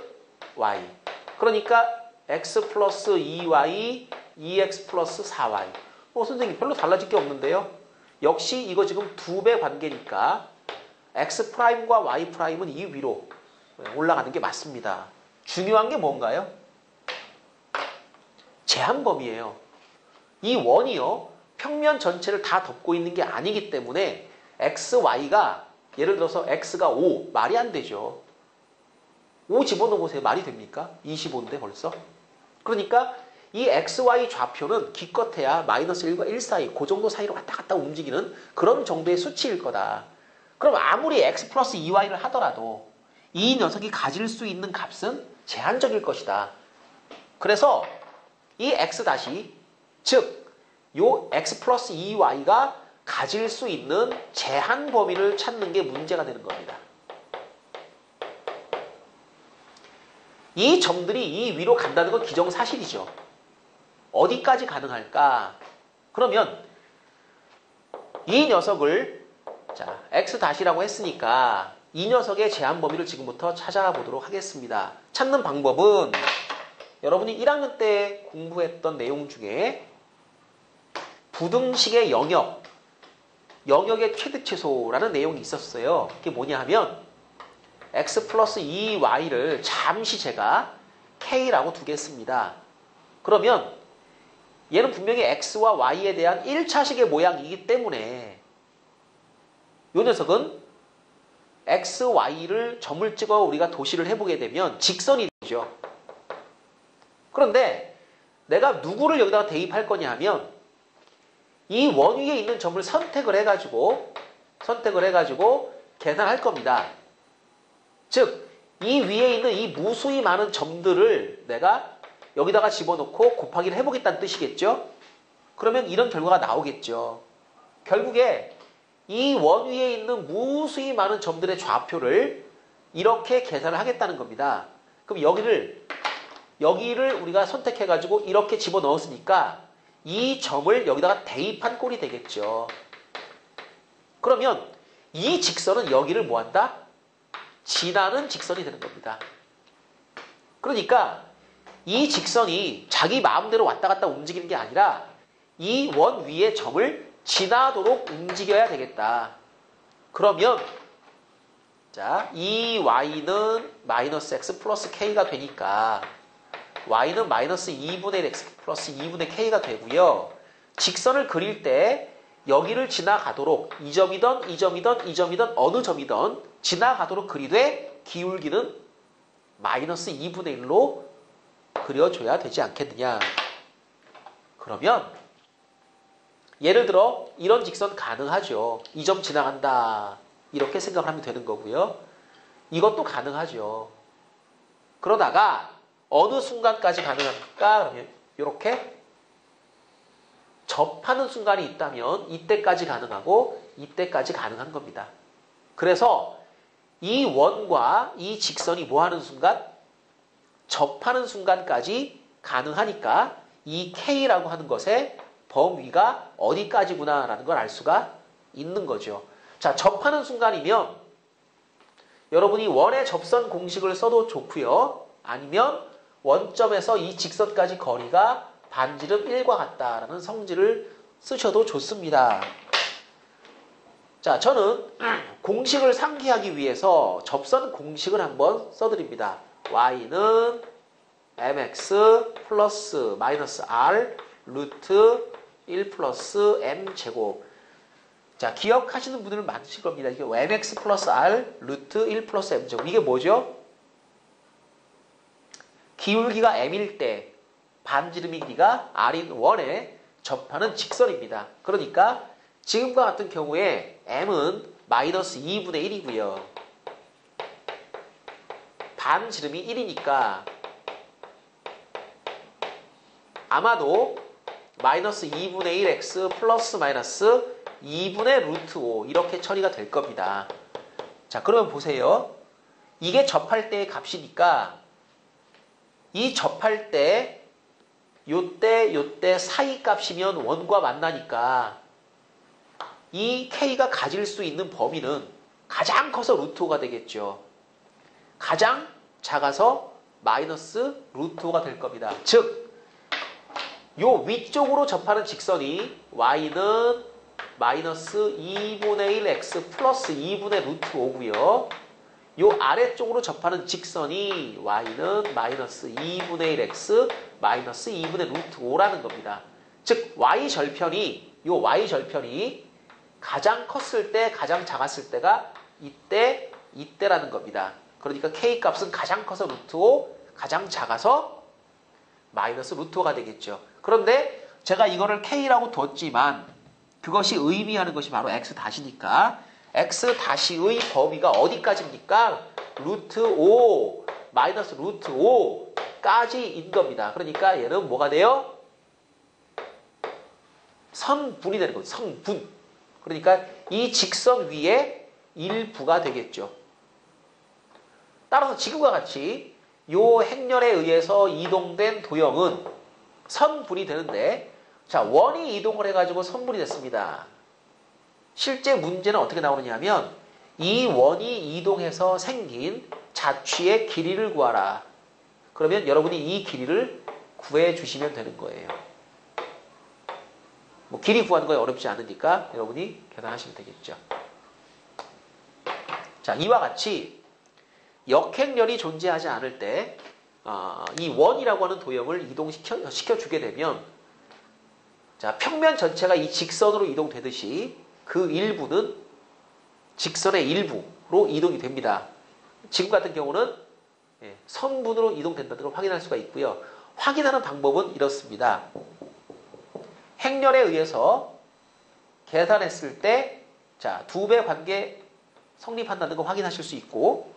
y. 그러니까 x 플러스 2y, 2x 플러스 4y. 선생님 별로 달라질 게 없는데요. 역시 이거 지금 2배 관계니까 x'과 y'은 이 위로 올라가는 게 맞습니다. 중요한 게 뭔가요? 제한범위예요. 이 원이요. 평면 전체를 다 덮고 있는 게 아니기 때문에 x, y가 예를 들어서 x가 5. 말이 안 되죠. 5 집어넣어보세요. 말이 됩니까? 25인데 벌써. 그러니까 이 XY 좌표는 기껏해야 마이너스 1과 1 사이, 그 정도 사이로 왔다 갔다 움직이는 그런 정도의 수치일 거다. 그럼 아무리 X 플러스 2Y를 하더라도 이 녀석이 가질 수 있는 값은 제한적일 것이다. 그래서 이 X 즉, 요 X 플러스 2Y가 가질 수 있는 제한 범위를 찾는 게 문제가 되는 겁니다. 이 점들이 이 위로 간다는 건 기정사실이죠. 어디까지 가능할까? 그러면 이 녀석을 x-라고 했으니까 이 녀석의 제한 범위를 지금부터 찾아보도록 하겠습니다. 찾는 방법은 여러분이 1학년 때 공부했던 내용 중에 부등식의 영역의 최대최소라는 내용이 있었어요. 그게 뭐냐 하면 x 플러스 2y를 잠시 제가 k라고 두겠습니다. 그러면 얘는 분명히 x와 y에 대한 1차식의 모양이기 때문에 이 녀석은 x, y를 점을 찍어 우리가 도시를 해보게 되면 직선이 되죠. 그런데 내가 누구를 여기다가 대입할 거냐 하면 이 원 위에 있는 점을 선택을 해가지고 계산할 겁니다. 즉, 이 위에 있는 이 무수히 많은 점들을 내가 여기다가 집어넣고 곱하기를 해보겠다는 뜻이겠죠? 그러면 이런 결과가 나오겠죠. 결국에 이 원 위에 있는 무수히 많은 점들의 좌표를 이렇게 계산을 하겠다는 겁니다. 그럼 여기를 우리가 선택해가지고 이렇게 집어넣었으니까 이 점을 여기다가 대입한 꼴이 되겠죠. 그러면 이 직선은 여기를 뭐한다? 지나는 직선이 되는 겁니다. 그러니까 이 직선이 자기 마음대로 왔다 갔다 움직이는 게 아니라 이 원 위의 점을 지나도록 움직여야 되겠다. 그러면 자, 이 y는 마이너스 x 플러스 k가 되니까 y는 마이너스 2분의 x 플러스 2분의 k가 되고요. 직선을 그릴 때 여기를 지나가도록 이 점이든 이 점이든 이 점이든 어느 점이든 지나가도록 그리되 기울기는 마이너스 2분의 1로 그려줘야 되지 않겠느냐. 그러면 예를 들어 이런 직선 가능하죠. 이 점 지나간다. 이렇게 생각을 하면 되는 거고요. 이것도 가능하죠. 그러다가 어느 순간까지 가능할까? 그러면 이렇게 접하는 순간이 있다면 이때까지 가능하고 이때까지 가능한 겁니다. 그래서 이 원과 이 직선이 뭐하는 순간? 접하는 순간까지 가능하니까 이 K라고 하는 것의 범위가 어디까지구나 라는 걸 알 수가 있는 거죠. 자, 접하는 순간이면 여러분이 원의 접선 공식을 써도 좋고요. 아니면 원점에서 이 직선까지 거리가 반지름 1과 같다라는 성질을 쓰셔도 좋습니다. 자, 저는 공식을 상기하기 위해서 접선 공식을 한번 써드립니다. y는 mx 플러스 마이너스 r 루트 1 플러스 m제곱. 자, 기억하시는 분들은 많으실 겁니다. 이게 mx 플러스 r 루트 1 플러스 m제곱. 이게 뭐죠? 기울기가 m일 때 반지름의 길이가 r인 원에 접하는 직선입니다. 그러니까 지금과 같은 경우에 m은 마이너스 2분의 1이고요. 반지름이 1이니까 아마도 마이너스 2분의 1x 플러스 마이너스 2분의 루트 5 이렇게 처리가 될 겁니다. 자, 그러면 보세요. 이게 접할 때의 값이니까 이 접할 때 요때 사이 값이면 원과 만나니까 이 k가 가질 수 있는 범위는 가장 커서 루트 5가 되겠죠. 가장 작아서 마이너스 루트 5가 될 겁니다. 즉, 요 위쪽으로 접하는 직선이 y는 마이너스 2분의 1x 플러스 2분의 루트 5고요. 요 아래쪽으로 접하는 직선이 y는 마이너스 2분의 1x 마이너스 2분의 루트 5라는 겁니다. 즉 요 y절편이 가장 컸을 때 가장 작았을 때가 이때라는 겁니다. 그러니까 k값은 가장 커서 루트 5, 가장 작아서 마이너스 루트 5가 되겠죠. 그런데 제가 이거를 k라고 뒀지만 그것이 의미하는 것이 바로 x-니까 x-의 범위가 어디까지입니까? 루트 5, 마이너스 루트 5까지인 겁니다. 그러니까 얘는 뭐가 돼요? 선분이 되는 거죠. 선분. 그러니까 이 직선 위에 일부가 되겠죠. 따라서 지금과 같이 요 행렬에 의해서 이동된 도형은 선분이 되는데, 자, 원이 이동을 해가지고 선분이 됐습니다. 실제 문제는 어떻게 나오느냐 하면 이 원이 이동해서 생긴 자취의 길이를 구하라. 그러면 여러분이 이 길이를 구해주시면 되는 거예요. 뭐 길이 구하는 거에 어렵지 않으니까 여러분이 계산하시면 되겠죠. 자, 이와 같이 역행렬이 존재하지 않을 때 이 원이라고 하는 도형을 이동시켜주게 되면, 자, 평면 전체가 이 직선으로 이동되듯이 그 일부는 직선의 일부, 이동이 됩니다. 지금 같은 경우는 선분으로 이동된다는 걸 확인할 수가 있고요. 확인하는 방법은 이렇습니다. 행렬에 의해서 계산했을 때 자, 2배 관계 성립한다는 거 확인하실 수 있고,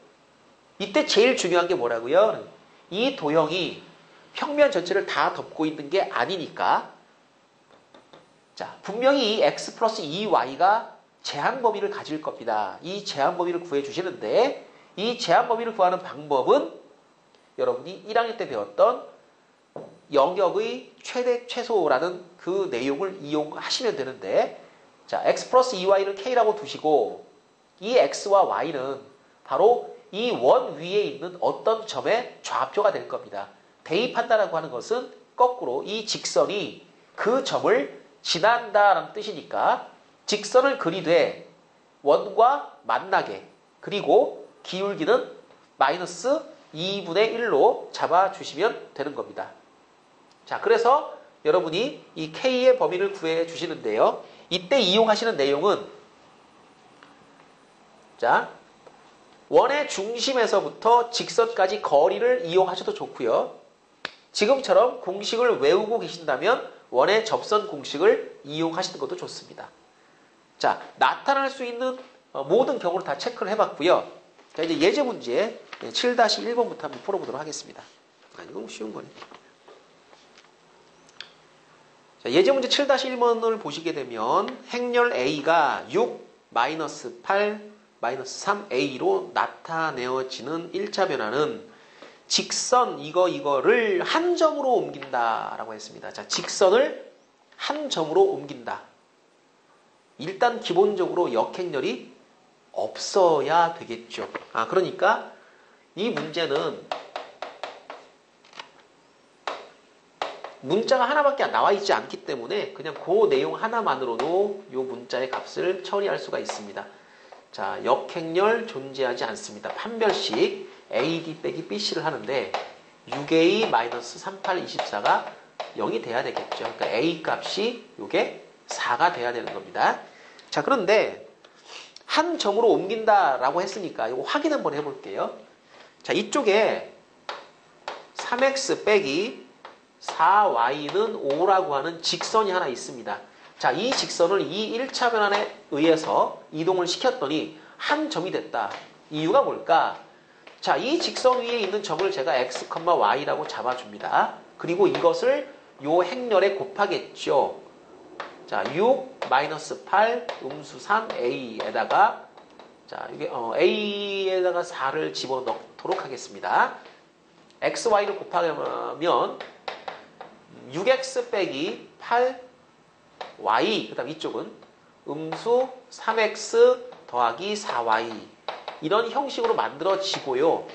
이때 제일 중요한 게 뭐라고요? 이 도형이 평면 전체를 다 덮고 있는 게 아니니까, 자, 분명히 이 x 플러스 2y가 제한 범위를 가질 겁니다. 이 제한 범위를 구해 주시는데, 이 제한 범위를 구하는 방법은 여러분이 1학년 때 배웠던 영역의 최대 최소라는 그 내용을 이용하시면 되는데, 자, x 플러스 2y를 k라고 두시고, 이 x와 y는 바로 이 원 위에 있는 어떤 점의 좌표가 될 겁니다. 대입한다라고 하는 것은 거꾸로 이 직선이 그 점을 지난다라는 뜻이니까, 직선을 그리되 원과 만나게, 그리고 기울기는 마이너스 2분의 1로 잡아주시면 되는 겁니다. 자, 그래서 여러분이 이 k의 범위를 구해 주시는데요. 이때 이용하시는 내용은, 자, 원의 중심에서부터 직선까지 거리를 이용하셔도 좋고요. 지금처럼 공식을 외우고 계신다면 원의 접선 공식을 이용하시는 것도 좋습니다. 자, 나타날 수 있는 모든 경우를 다 체크를 해봤고요. 자, 이제 예제 문제 7-1번부터 한번 풀어보도록 하겠습니다. 이건 쉬운 거네. 자, 예제 문제 7-1번을 보시게 되면 행렬 A가 6, 마이너스 8, 마이너스 3A로 나타내어지는 1차 변화는 직선 이거를 한 점으로 옮긴다라고 했습니다. 자, 직선을 한 점으로 옮긴다. 일단 기본적으로 역행렬이 없어야 되겠죠. 그러니까 이 문제는 문자가 하나밖에 나와 있지 않기 때문에 그냥 그 내용 하나만으로도 이 문자의 값을 처리할 수가 있습니다. 자, 역행렬 존재하지 않습니다. 판별식 AD 빼기 BC를 하는데 6A-3824가 0이 돼야 되겠죠. 그러니까 A 값이 이게 4가 돼야 되는 겁니다. 자, 그런데 한 점으로 옮긴다라고 했으니까 이거 확인 한번 해볼게요. 자, 이쪽에 3x 빼기 4y는 5라고 하는 직선이 하나 있습니다. 자, 이 직선을 이 1차 변환에 의해서 이동을 시켰더니 한 점이 됐다. 이유가 뭘까? 자, 이 직선 위에 있는 점을 제가 x, y라고 잡아줍니다. 그리고 이것을 요 행렬에 곱하겠죠. 자, 6, 마이너스 8, 음수 3a에다가 자, 이게 a에다가 4를 집어넣도록 하겠습니다. x, y를 곱하면 6x 빼기 8y, 그 다음 이쪽은 음수 3x 더하기 4y, 이런 형식으로 만들어지고요.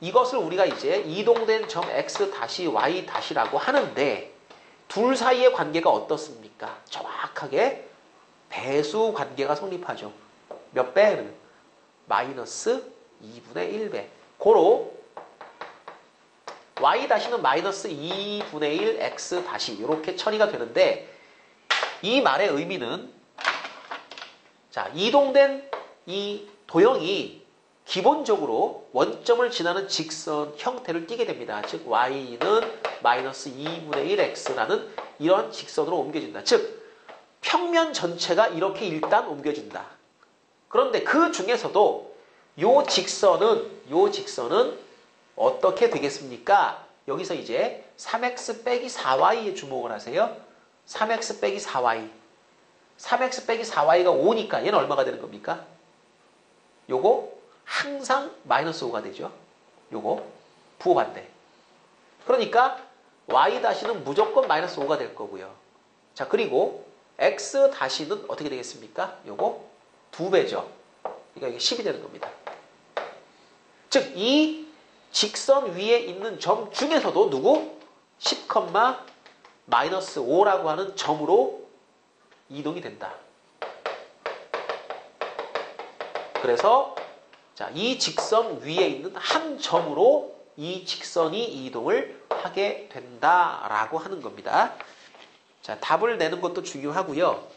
이것을 우리가 이제 이동된 점 x 다시 y 다시라고 하는데, 둘 사이의 관계가 어떻습니까? 정확하게 배수 관계가 성립하죠. 몇 배? 마이너스 2분의 1배. 고로 y 다시는 마이너스 2분의 1 x 다시 이렇게 처리가 되는데, 이 말의 의미는, 자, 이동된 이 도형이 기본적으로 원점을 지나는 직선 형태를 띠게 됩니다. 즉 y는 마이너스 2분의 1 x라는 이런 직선으로 옮겨진다. 즉 평면 전체가 이렇게 일단 옮겨진다. 그런데 그 중에서도 요 직선은 어떻게 되겠습니까? 여기서 이제 3x 빼기 4y에 주목을 하세요. 3x 빼기 4y. 3x 빼기 4y가 5니까 얘는 얼마가 되는 겁니까? 요거 항상 마이너스 5가 되죠. 요거 부호반대. 그러니까 y 다시는 무조건 마이너스 5가 될 거고요. 자, 그리고 x 다시는 어떻게 되겠습니까? 요거 2배죠. 그러니까 이게 10이 되는 겁니다. 즉 이 직선 위에 있는 점 중에서도 누구? 10, 마이너스 5라고 하는 점으로 이동이 된다. 그래서 자, 이 직선 위에 있는 한 점으로 이 직선이 이동을 하게 된다라고 하는 겁니다. 자, 답을 내는 것도 중요하고요.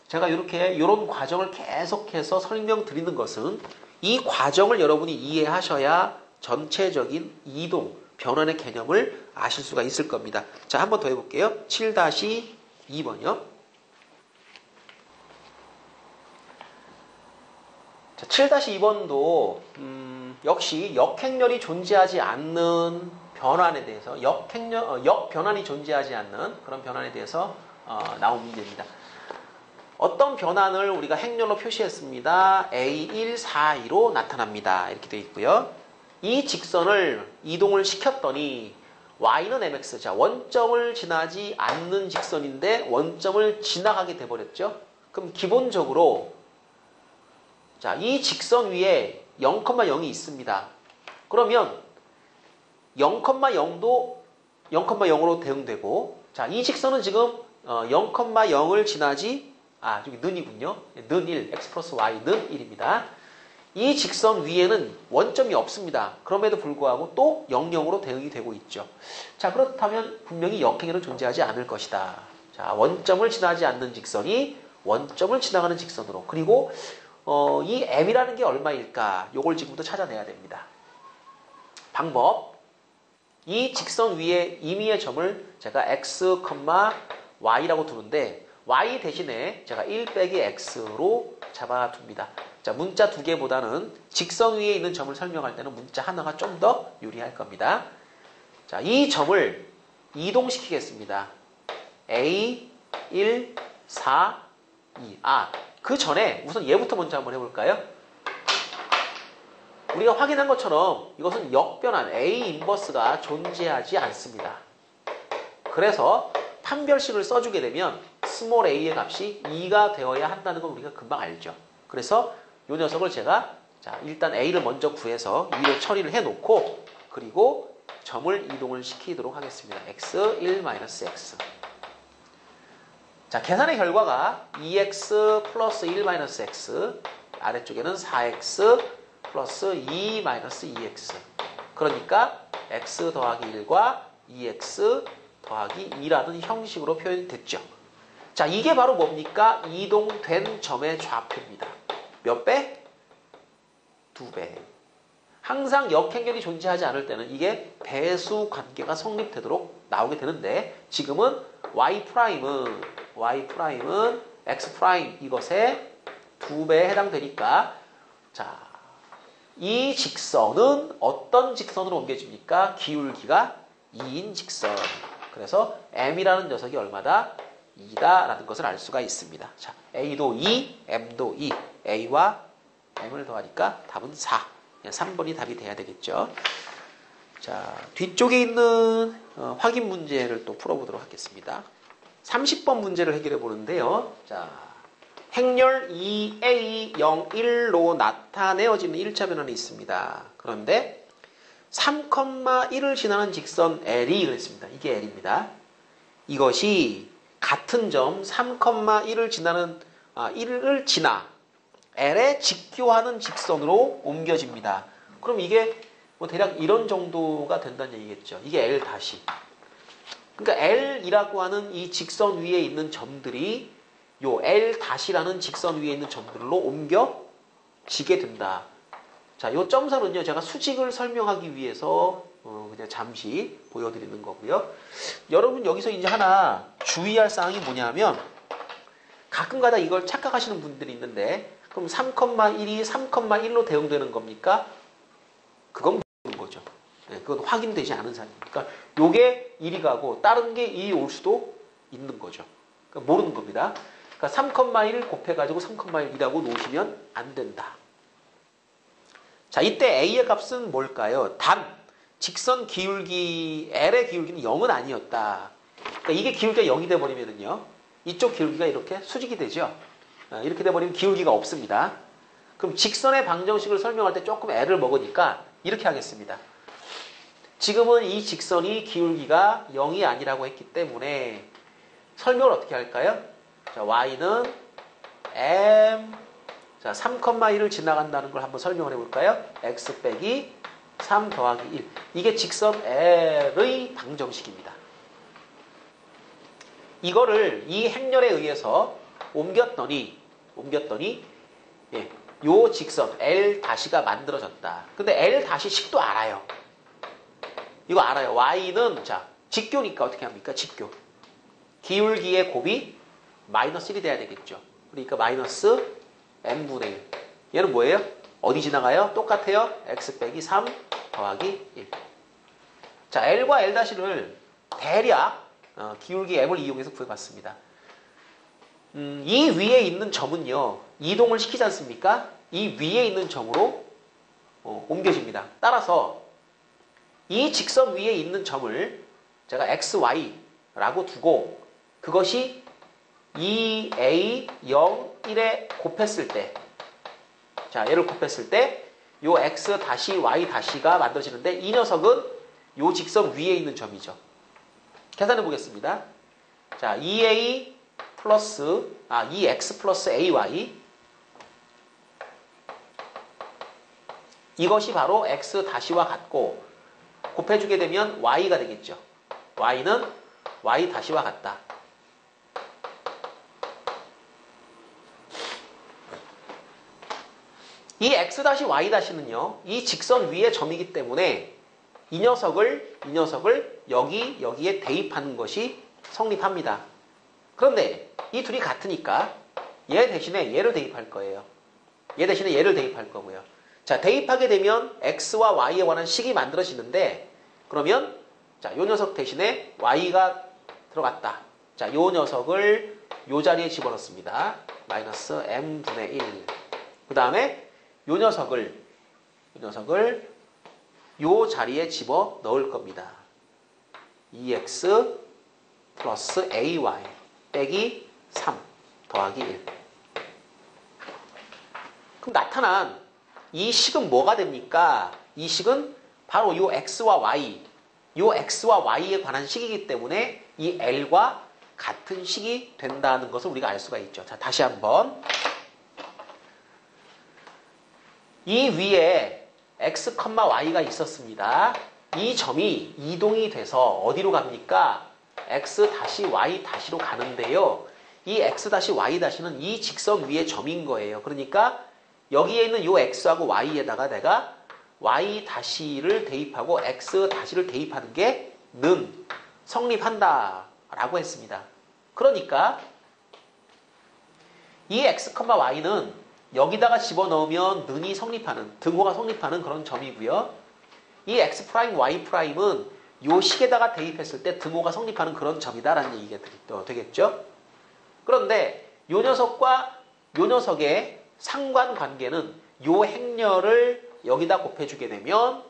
제가 이런 과정을 계속해서 설명드리는 것은 이 과정을 여러분이 이해하셔야 전체적인 이동, 변환의 개념을 아실 수가 있을 겁니다. 자, 한 번 더 해볼게요. 7-2번이요. 자, 7-2번도 역시 역행렬이 존재하지 않는 변환에 대해서 역변환이 존재하지 않는 그런 변환에 대해서 나온 문제입니다. 어떤 변환을 우리가 행렬로 표시했습니다. A142로 나타납니다. 이렇게 되어 있고요. 이 직선을 이동을 시켰더니 y는 mx, 자 원점을 지나지 않는 직선인데 원점을 지나가게 돼버렸죠. 그럼 기본적으로 자, 이 직선 위에 0,0이 있습니다. 그러면 0,0도 0,0으로 대응되고, 자, 이 직선은 지금 0,0을 지나지, 여기 는이군요. 는 1, x 플러스 y 는 1입니다. 이 직선 위에는 원점이 없습니다. 그럼에도 불구하고 또 0,0으로 대응이 되고 있죠. 자, 그렇다면 분명히 역행렬은 존재하지 않을 것이다. 자, 원점을 지나지 않는 직선이 원점을 지나가는 직선으로. 그리고 이 m이라는 게 얼마일까? 요걸 지금부터 찾아내야 됩니다. 방법. 이 직선 위에 임의의 점을 제가 x, y라고 두는데 y 대신에 제가 1 빼기 x로 잡아둡니다. 자, 문자 두 개보다는 직선 위에 있는 점을 설명할 때는 문자 하나가 좀 더 유리할 겁니다. 자, 이 점을 이동시키겠습니다. A, 1, 4, 2. 그 전에 우선 얘부터 먼저 한번 해볼까요? 우리가 확인한 것처럼 이것은 역변환 A 인버스가 존재하지 않습니다. 그래서 판별식을 써주게 되면 스몰 a의 값이 2가 되어야 한다는 걸 우리가 금방 알죠. 그래서 이 녀석을 제가 자 일단 a를 먼저 구해서 2로 처리를 해놓고 그리고 점을 이동을 시키도록 하겠습니다. x, 1, x. 자, 계산의 결과가 2x 플러스 1 x, 아래쪽에는 4x 플러스 2 2x. 그러니까 x 더하기 1과 2x 더하기 2라는 형식으로 표현됐죠. 자, 이게 바로 뭡니까? 이동된 점의 좌표입니다. 몇 배? 2배. 항상 역행렬이 존재하지 않을 때는 이게 배수 관계가 성립되도록 나오게 되는데 지금은 y'은 x' 이것의 2배에 해당되니까 자, 이 직선은 어떤 직선으로 옮겨집니까? 기울기가 2인 직선. 그래서 m이라는 녀석이 얼마다? 2다라는 것을 알 수가 있습니다. 자, a도 2, m도 2. a와 m을 더하니까 답은 4. 3번이 답이 돼야 되겠죠. 자, 뒤쪽에 있는 확인 문제를 또 풀어보도록 하겠습니다. 30번 문제를 해결해 보는데요. 자, 행렬 2A01로 나타내어지는 1차 변환이 있습니다. 그런데 3,1을 지나는 직선 L이 그랬습니다. 이게 L입니다. 이것이 같은 점 3,1을 지나는 1을 지나 L에 직교하는 직선으로 옮겨집니다. 그럼 이게 뭐 대략 이런 정도가 된다는 얘기겠죠. 이게 L 다시. 그러니까 L이라고 하는 이 직선 위에 있는 점들이 요 L 다시라는 직선 위에 있는 점들로 옮겨지게 된다. 자, 요 점선은요, 제가 수직을 설명하기 위해서 그냥 잠시 보여드리는 거고요. 여러분 여기서 이제 하나 주의할 사항이 뭐냐면 가끔가다 이걸 착각하시는 분들이 있는데 그럼 3,1이 3,1로 대응되는 겁니까? 그건 모르는 거죠. 네, 그건 확인되지 않은 사실입니다. 그러니까 요게 1이 가고 다른 게 2이 올 수도 있는 거죠. 그러니까 모르는 겁니다. 그러니까 3,1 곱해가지고 3,1이라고 놓으시면 안 된다. 자, 이때 A의 값은 뭘까요? 단, 직선 기울기, L의 기울기는 0은 아니었다. 그러니까 이게 기울기가 0이 돼버리면은요, 이쪽 기울기가 이렇게 수직이 되죠. 이렇게 돼버리면 기울기가 없습니다. 그럼 직선의 방정식을 설명할 때 조금 L을 먹으니까 이렇게 하겠습니다. 지금은 이 직선이 기울기가 0이 아니라고 했기 때문에 설명을 어떻게 할까요? 자, Y는 M, 자, 3,1을 지나간다는 걸 한번 설명을 해볼까요? X 빼기 3 더하기 1. 이게 직선 L의 방정식입니다. 이거를 이 행렬에 의해서 옮겼더니 예, 요 직선 L-가 만들어졌다. 근데 L-식도 알아요. 이거 알아요. Y는 자 직교니까 어떻게 합니까? 직교. 기울기의 곱이 마이너스 1이 돼야 되겠죠. 그러니까 마이너스 n분의 1. 얘는 뭐예요? 어디 지나가요? 똑같아요. x 빼기 3 더하기 1. 자, L과 L-를 대략 기울기 m을 이용해서 구해봤습니다. 이 위에 있는 점은요. 이동을 시키지 않습니까? 이 위에 있는 점으로 옮겨집니다. 따라서 이 직선 위에 있는 점을 제가 xy라고 두고 그것이 2a 0 1에 곱했을 때 자, 얘를 곱했을 때 요 x 다시 y 다시가 만들어지는데 이 녀석은 요 직선 위에 있는 점이죠. 계산해 보겠습니다. 자, 2x 플러스 ay 이것이 바로 x 다시와 같고 곱해주게 되면 y가 되겠죠. y는 y 다시와 같다. 이 x 다시 y 다시는요. 이 직선 위의 점이기 때문에 이 녀석을 여기에 대입하는 것이 성립합니다. 그런데 이 둘이 같으니까 얘 대신에 얘를 대입할 거예요. 얘 대신에 얘를 대입할 거고요. 자, 대입하게 되면 x와 y에 관한 식이 만들어지는데 그러면 자, 요 녀석 대신에 y가 들어갔다. 자, 요 녀석을 요 자리에 집어넣습니다. 마이너스 m분의 1. 그 다음에 요 녀석을 요 자리에 집어 넣을 겁니다. 2x 플러스 ay 빼기 3 더하기 1. 그럼 나타난 이 식은 뭐가 됩니까? 이 식은 바로 요 x와 y에 관한 식이기 때문에 이 L과 같은 식이 된다는 것을 우리가 알 수가 있죠. 자, 다시 한번. 이 위에 x, y가 있었습니다. 이 점이 이동이 돼서 어디로 갑니까? x 다시 y 다시로 가는데요. 이 x 다시 y 다시는 이 직선 위의 점인 거예요. 그러니까 여기에 있는 요 x하고 y에다가 내가 y 다시를 대입하고 x 다시를 대입하는 게 는 성립한다 라고 했습니다. 그러니까 이 x, y는 여기다가 집어넣으면 능이 성립하는, 등호가 성립하는 그런 점이고요. 이 x', y''은 요 식에다가 대입했을 때 등호가 성립하는 그런 점이다라는 얘기가 되겠죠. 그런데 요 녀석과 요 녀석의 상관관계는 요 행렬을 여기다 곱해주게 되면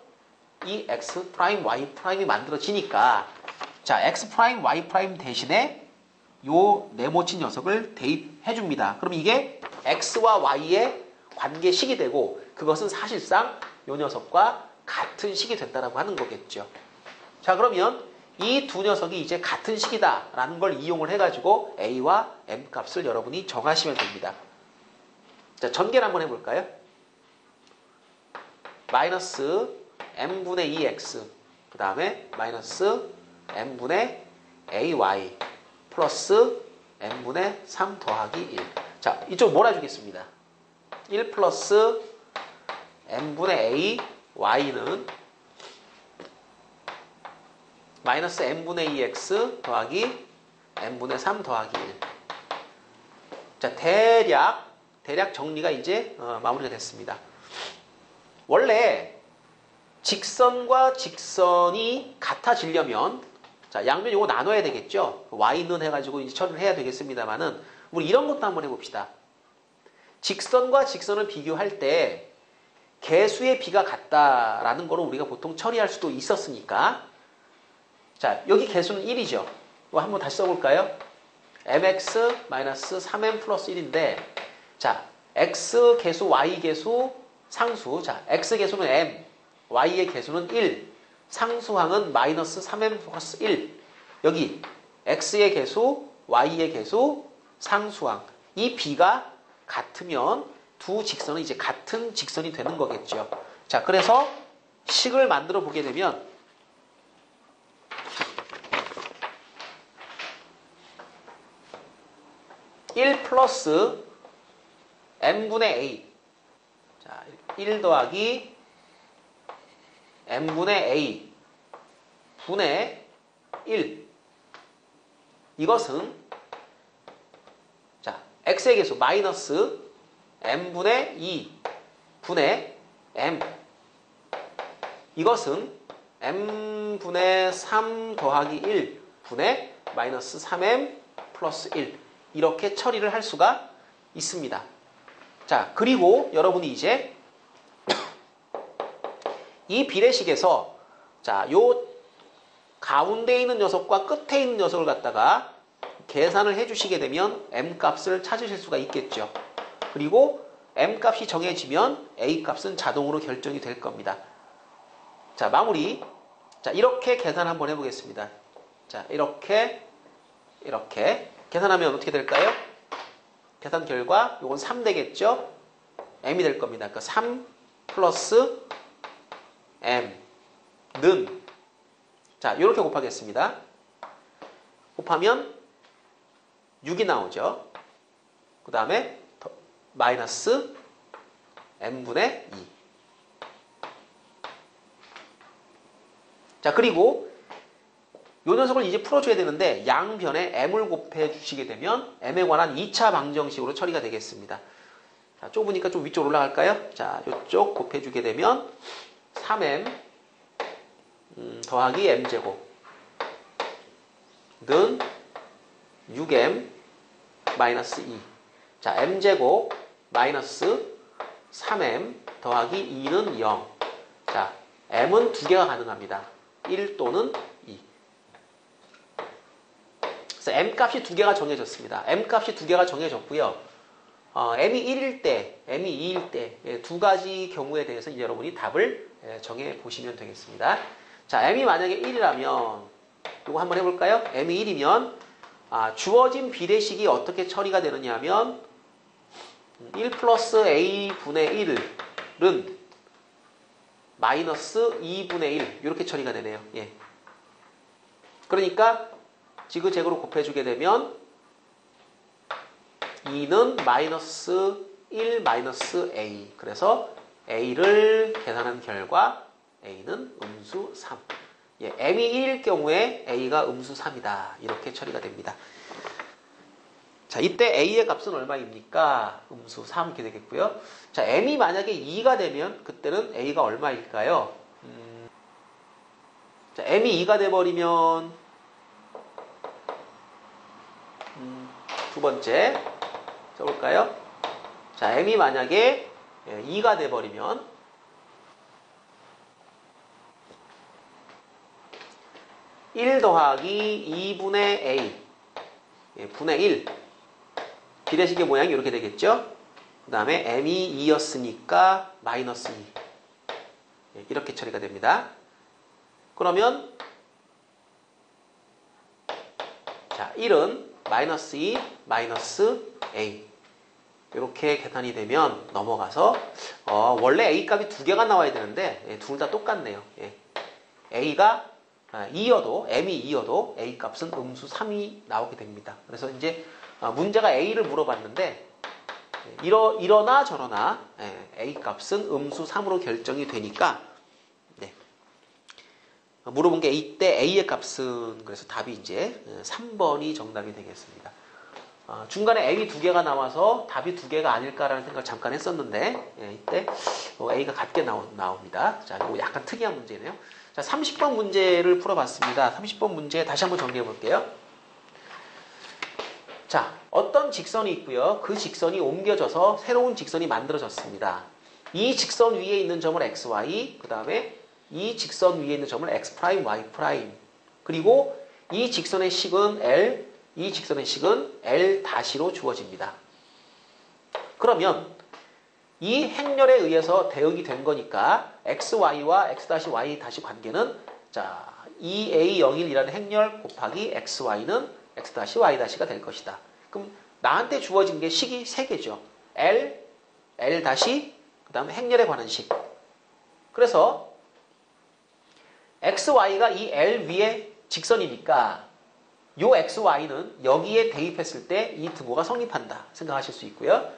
이 x', y''이 만들어지니까 자, x', y' 대신에 요 네모친 녀석을 대입해줍니다. 그럼 이게 x와 y의 관계식이 되고 그것은 사실상 요 녀석과 같은 식이 된다라고 하는 거겠죠. 자, 그러면 이 두 녀석이 이제 같은 식이다라는 걸 이용을 해가지고 a와 m 값을 여러분이 정하시면 됩니다. 자, 전개를 한번 해볼까요? 마이너스 m분의 2x 그 다음에 마이너스 m분의 ay 플러스 m분의 3 더하기 1. 자, 이쪽 몰아주겠습니다. 1 플러스 m분의 a y는 마이너스 m분의 2x 더하기 m분의 3 더하기 1. 자, 대략 정리가 이제 마무리가 됐습니다. 원래 직선과 직선이 같아지려면 자, 양면 요거 나눠야 되겠죠. y는 해가지고 이제 처리를 해야 되겠습니다만은 우리 이런 것도 한번 해봅시다. 직선과 직선을 비교할 때 개수의 비가 같다라는 거로 우리가 보통 처리할 수도 있었으니까 자, 여기 개수는 1이죠. 이거 한번 다시 써볼까요? mx-3m 플러스 1인데 자, x 개수, y 개수, 상수. 자, x 개수는 m, y의 개수는 1, 상수항은 마이너스 3m 플러스 1. 여기 x의 개수, y의 개수, 상수항. 이 b가 같으면 두 직선은 이제 같은 직선이 되는 거겠죠. 자, 그래서 식을 만들어 보게 되면 1 플러스 m분의 a 1 더하기 m분의 a 분의 1. 이것은 자 x의 개수 마이너스 m분의 2 분의 m. 이것은 m분의 3 더하기 1 분의 마이너스 3m 플러스 1. 이렇게 처리를 할 수가 있습니다. 자, 그리고 여러분이 이제 이 비례식에서 자, 요 가운데 있는 녀석과 끝에 있는 녀석을 갖다가 계산을 해주시게 되면 m값을 찾으실 수가 있겠죠. 그리고 m값이 정해지면 a값은 자동으로 결정이 될 겁니다. 자, 마무리. 자, 이렇게 계산 한번 해보겠습니다. 자, 이렇게 계산하면 어떻게 될까요? 계산 결과 요건 3 되겠죠? m이 될 겁니다. 그러니까 3 플러스 m는 자, 이렇게 곱하겠습니다. 곱하면 6이 나오죠. 그 다음에 마이너스 m분의 2. 자, 그리고 요 녀석을 이제 풀어줘야 되는데 양변에 m을 곱해 주시게 되면 m에 관한 2차 방정식으로 처리가 되겠습니다. 자, 좁으니까 좀 위쪽으로 올라갈까요? 자, 요쪽 곱해 주게 되면 3m 더하기 m제곱 는 6m 마이너스 2. 자, m제곱 마이너스 3m 더하기 2는 0. 자, m은 두 개가 가능합니다. 1 또는 2. 그래서 m값이 두 개가 정해졌습니다. m값이 두 개가 정해졌고요. m이 1일 때, m이 2일 때 두 가지 경우에 대해서 이제 여러분이 답을 정해 보시면 되겠습니다. 자, m이 만약에 1이라면 이거 한번 해볼까요? m이 1이면 주어진 비례식이 어떻게 처리가 되느냐 하면 1 플러스 a 분의 1은 마이너스 2분의 1 이렇게 처리가 되네요. 예. 그러니까 지그재그로 곱해주게 되면 2는 마이너스 1 마이너스 a. 그래서 a를 계산한 결과 a는 음수 3. 예, m이 1일 경우에 a가 음수 3이다. 이렇게 처리가 됩니다. 자, 이때 a의 값은 얼마입니까? 음수 3 이렇게 되겠고요. 자, m이 만약에 2가 되면 그때는 a가 얼마일까요? 자, m이 2가 돼버리면 두 번째 써볼까요? 자, m이 만약에 2가 돼버리면 1 더하기 2분의 a 분의 1 비례식의 모양이 이렇게 되겠죠? 그 다음에 m이 2였으니까 마이너스 2 이렇게 처리가 됩니다. 그러면 자 1은 마이너스 2 마이너스 a 이렇게 계산이 되면 넘어가서 원래 a 값이 두 개가 나와야 되는데 둘 다 똑같네요. a가 2여도 m이 2여도 a 값은 음수 3이 나오게 됩니다. 그래서 이제 문제가 a를 물어봤는데 이러나 저러나 a 값은 음수 3으로 결정이 되니까 물어본 게 이때 a의 값은 그래서 답이 이제 3번이 정답이 되겠습니다. 중간에 m이 두 개가 나와서 답이 두 개가 아닐까라는 생각을 잠깐 했었는데 이때 a가 같게 나옵니다. 자, 이거 약간 특이한 문제네요. 자, 30번 문제를 풀어봤습니다. 30번 문제 다시 한번 정리해 볼게요. 자, 어떤 직선이 있고요. 그 직선이 옮겨져서 새로운 직선이 만들어졌습니다. 이 직선 위에 있는 점을 xy, 그 다음에 이 직선 위에 있는 점을 x', y', 그리고 이 직선의 식은 l, 이 직선의 식은 l''로 주어집니다. 그러면 이 행렬에 의해서 대응이 된 거니까 xy와 x', y' 관계는 자 2a01이라는 행렬 곱하기 xy는 x', y'가 될 것이다. 그럼 나한테 주어진 게 식이 3개죠. l, l', 그 다음에 행렬에 관한 식. 그래서 xy가 이 l 위에 직선이니까 요 xy는 여기에 대입했을 때 이 등호가 성립한다 생각하실 수 있고요.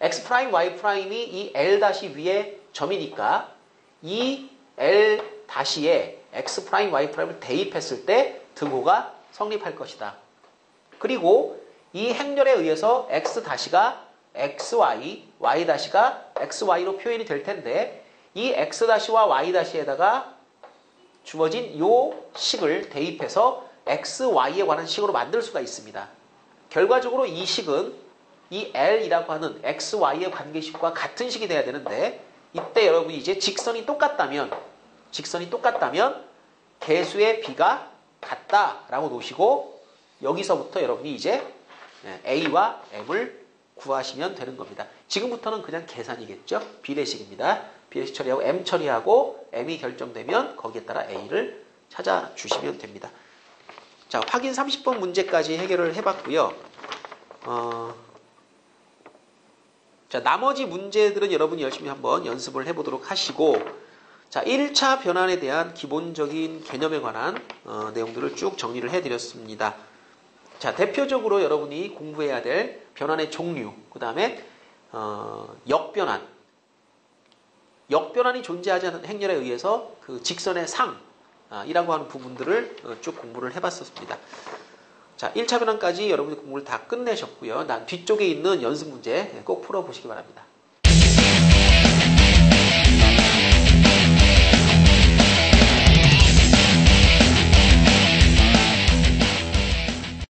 x', y''이 이 l' 위에 점이니까 이 L 다시에 x 프라임, y 프라임을 대입했을 때 등호가 성립할 것이다. 그리고 이 행렬에 의해서 x 다시가 xy, y 다시가 xy로 표현이 될 텐데 이 x 다시와 y 다시에다가 주어진 요 식을 대입해서 xy에 관한 식으로 만들 수가 있습니다. 결과적으로 이 식은 이 L이라고 하는 xy의 관계식과 같은 식이 돼야 되는데 이때 여러분이 이제 직선이 똑같다면 개수의 비가 같다라고 놓으시고 여기서부터 여러분이 이제 A와 M을 구하시면 되는 겁니다. 지금부터는 그냥 계산이겠죠. 비례식입니다. 비례식 처리하고 M 처리하고 M이 결정되면 거기에 따라 A를 찾아주시면 됩니다. 자, 확인 30번 문제까지 해결을 해봤고요. 자, 나머지 문제들은 여러분이 열심히 한번 연습을 해보도록 하시고 자, 1차 변환에 대한 기본적인 개념에 관한 내용들을 쭉 정리를 해드렸습니다. 자, 대표적으로 여러분이 공부해야 될 변환의 종류, 그 다음에 역변환. 역변환이 존재하지 않는 행렬에 의해서 그 직선의 상이라고 하는 부분들을 쭉 공부를 해봤었습니다. 자, 1차 변환까지 여러분이 공부를 다 끝내셨고요. 난 뒤쪽에 있는 연습 문제 꼭 풀어보시기 바랍니다.